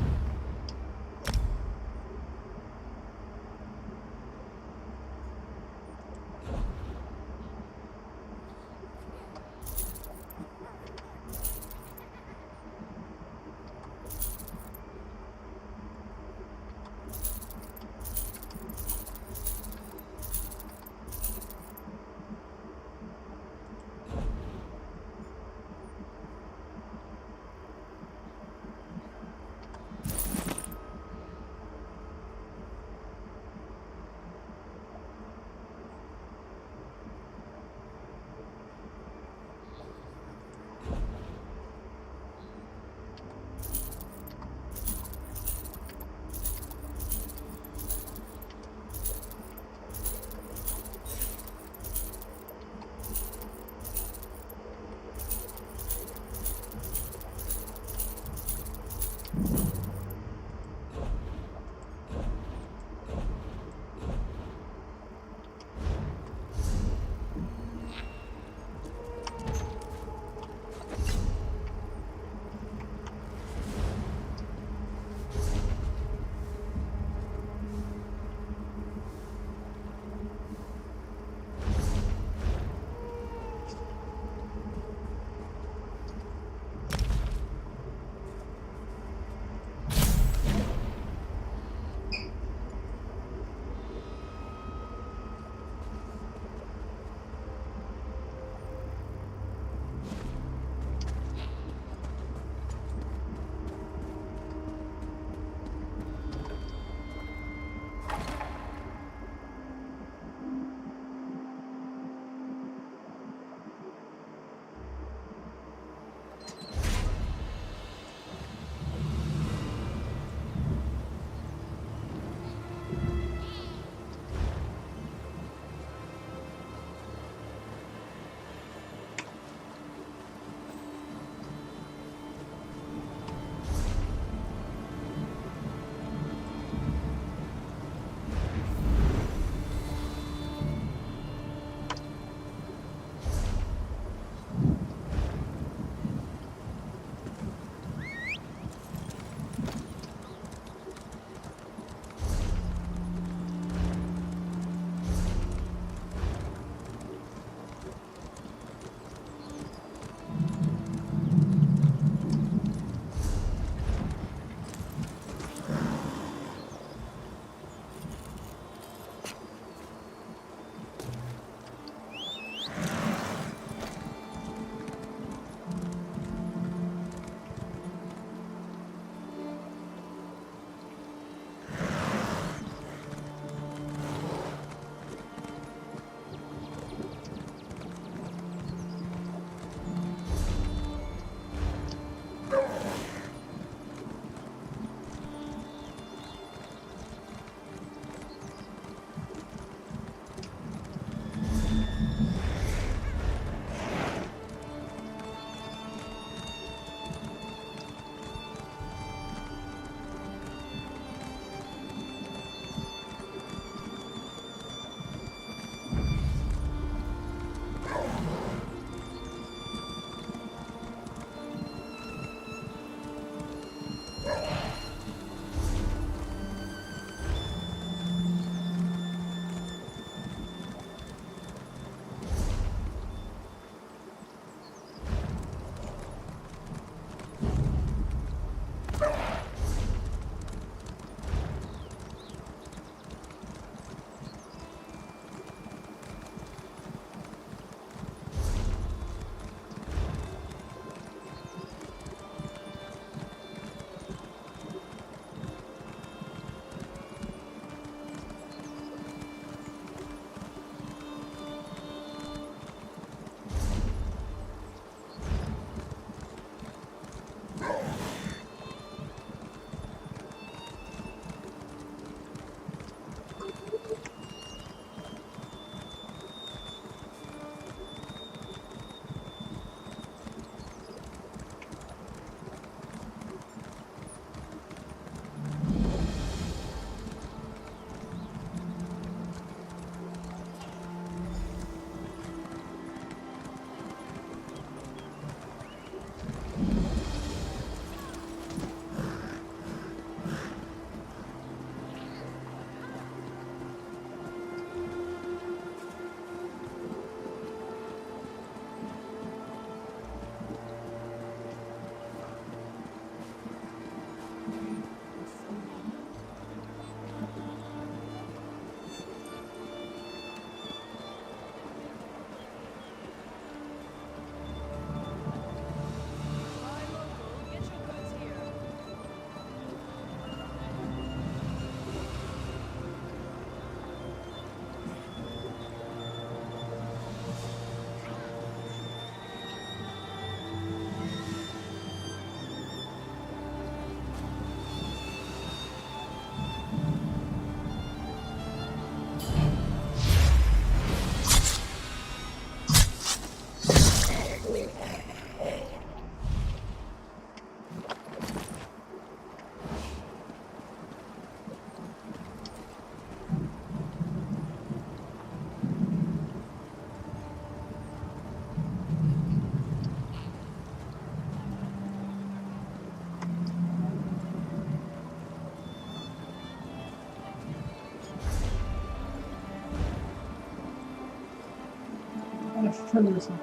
should turn this on.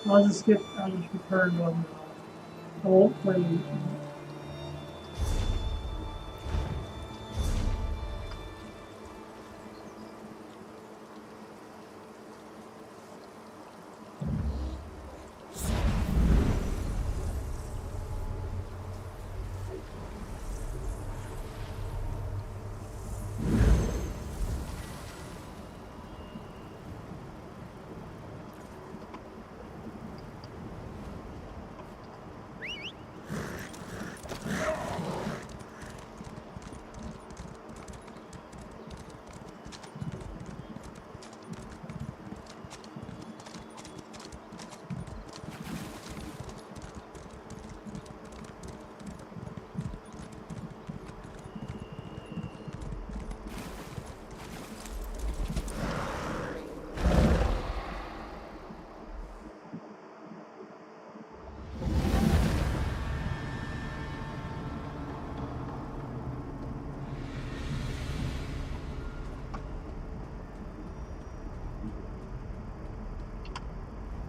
I'll just return one. I won't play.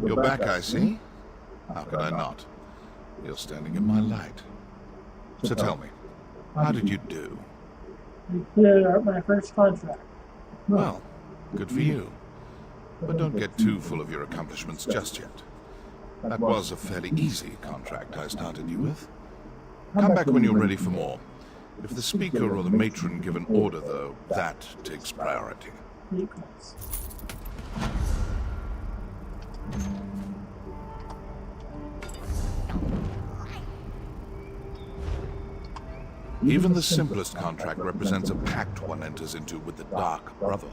You're back, I see. How could I not? You're standing in my light. So tell me, how did you do? I cleared out my first contract. Well, good for you. But don't get too full of your accomplishments just yet. That was a fairly easy contract I started you with. Come back when you're ready for more. If the speaker or the matron give an order, though, that takes priority. Even the simplest contract represents a pact one enters into with the Dark Brotherhood.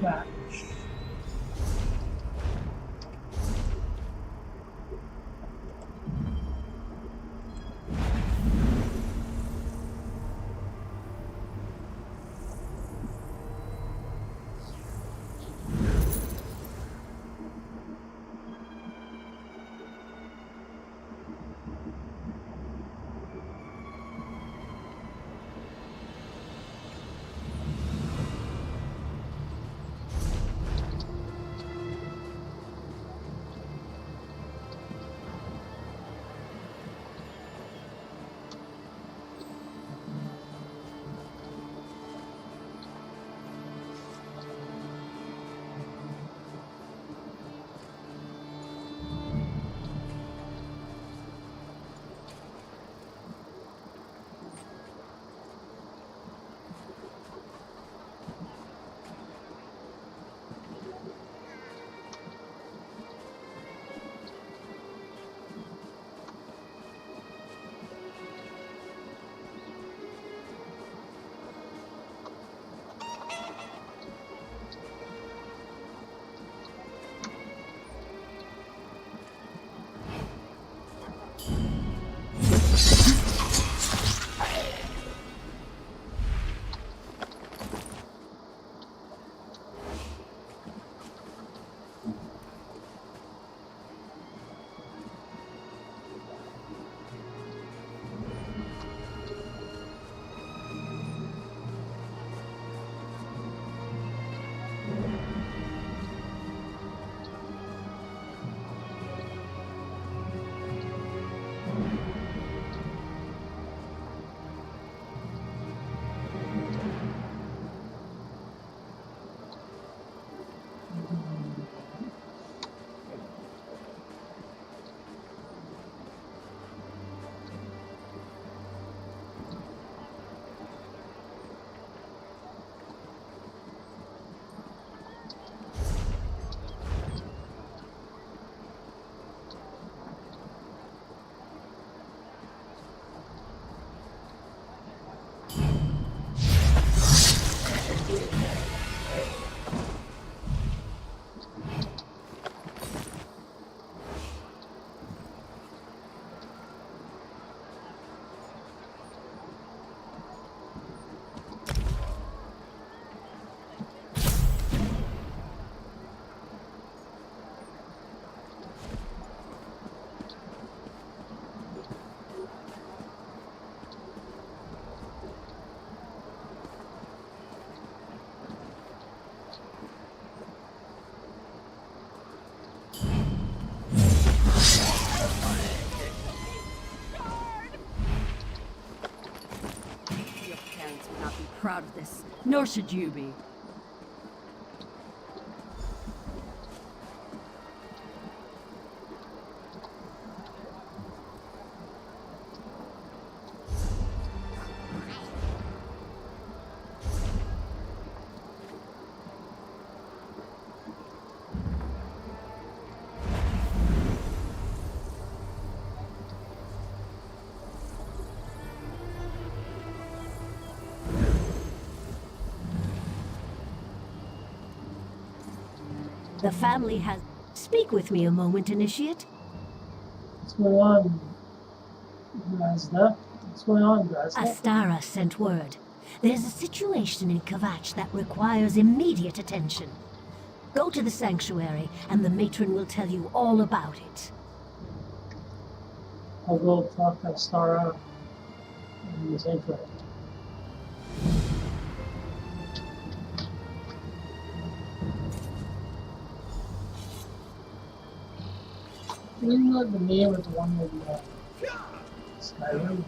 That. proud of this, nor should you be. The family has... Speak with me a moment, Initiate. What's going on, Grazda? What's going on, Grazda? Astara sent word. There's a situation in Kvatch that requires immediate attention. Go to the sanctuary, and the matron will tell you all about it. I'll go talk to Astara in the sanctuary. Isn't that the name of the one with Skyrim?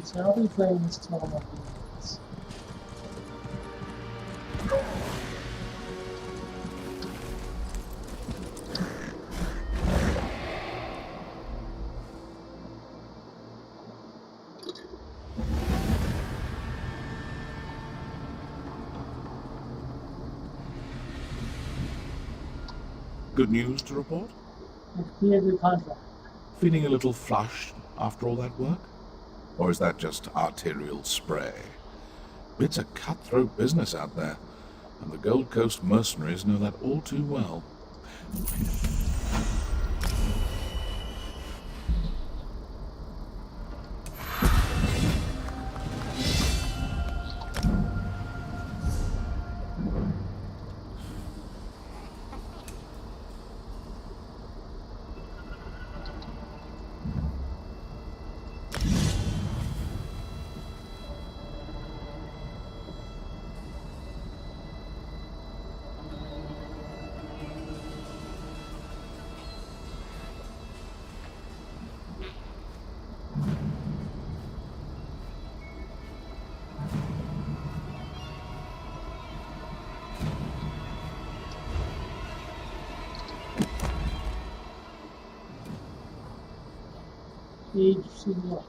So I'll be playing this tournament. Good news to report? I've cleared the contract. Feeling a little flushed after all that work? Or is that just arterial spray? It's a cutthroat business out there, and the Gold Coast mercenaries know that all too well. Age Senior.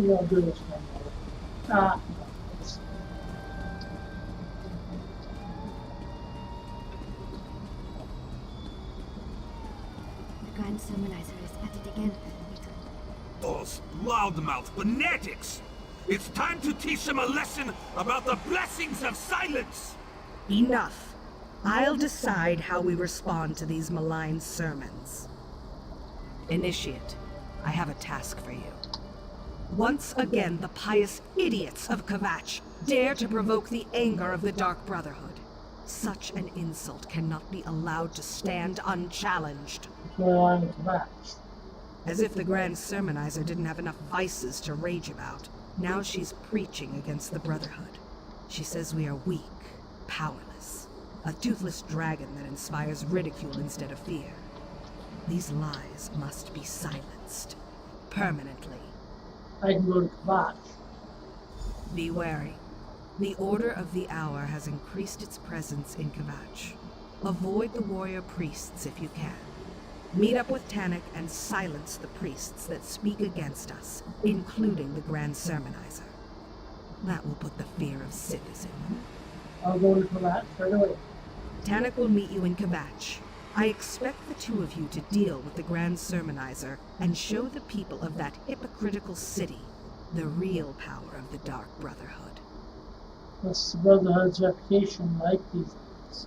You don't do this one. The Grand Sermonizer is at it again. Those loudmouth fanatics! It's time to teach them a lesson about the blessings of silence! Enough. I'll decide how we respond to these malign sermons. Initiate, I have a task for you. Once again, the pious idiots of Kvatch dare to provoke the anger of the Dark Brotherhood. Such an insult cannot be allowed to stand unchallenged. As if the Grand Sermonizer didn't have enough vices to rage about. Now she's preaching against the Brotherhood. She says we are weak, powerless, a toothless dragon that inspires ridicule instead of fear. These lies must be silenced, permanently. I can go to Kvatch. Be wary. The Order of the Hour has increased its presence in Kvatch. Avoid the warrior priests if you can. Meet up with Tannic and silence the priests that speak against us, including the Grand Sermonizer. That will put the fear of Sithis in them. I'll go to that straight away. Tannic will meet you in Kvatch. I expect the two of you to deal with the Grand Sermonizer and show the people of that hypocritical city the real power of the Dark Brotherhood. What's the Brotherhood's reputation like these days?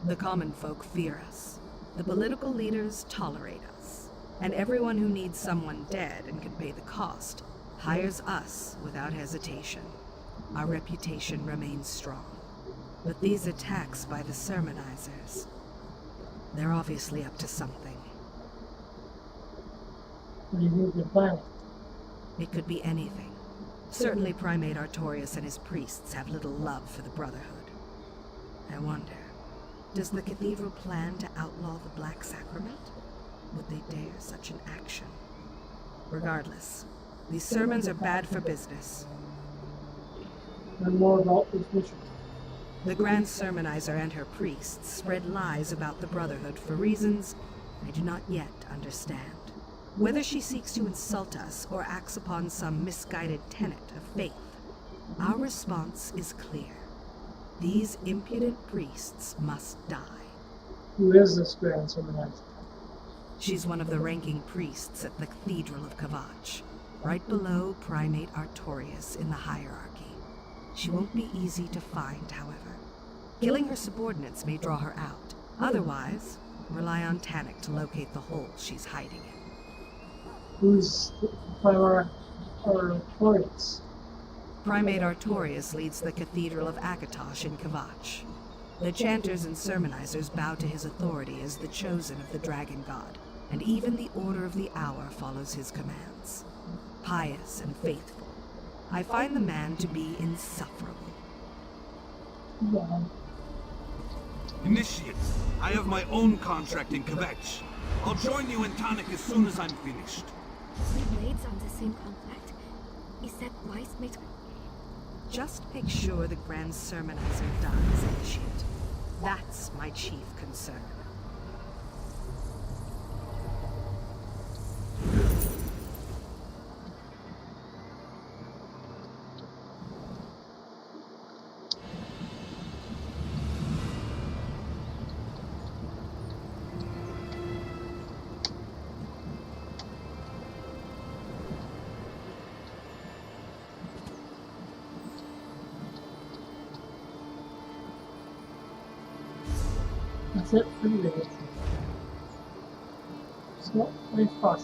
The common folk fear us. The political leaders tolerate us. And everyone who needs someone dead and can pay the cost hires us without hesitation. Our reputation remains strong. But these attacks by the Sermonizers, they're obviously up to something. What do you think they're planning? It could be anything. Certainly Primate Artorius and his priests have little love for the Brotherhood. I wonder, does the Cathedral plan to outlaw the Black Sacrament? Would they dare such an action? Regardless, these sermons are bad for business. Learn more about this mission. The Grand Sermonizer and her priests spread lies about the Brotherhood for reasons I do not yet understand. Whether she seeks to insult us or acts upon some misguided tenet of faith, our response is clear. These impudent priests must die. Who is this Grand Sermonizer? She's one of the ranking priests at the Cathedral of Kvatch, right below Primate Artorius in the hierarchy. She won't be easy to find, however. Killing her subordinates may draw her out. Otherwise, rely on Tannic to locate the hole she's hiding in. Who's Primate Artorius? Primate Artorius leads the Cathedral of Akatosh in Kvatch. The chanters and sermonizers bow to his authority as the chosen of the Dragon God, and even the Order of the Hour follows his commands. Pious and faithful, I find the man to be insufferable. Yeah. Initiate, I have my own contract in Kvatch. I'll join you in Tannic as soon as I'm finished. The blades on the same contract. Is that wise, mate? Just make sure the Grand Sermonizer dies, Initiate. That's my chief concern. That's it for today. So, thanks for watching.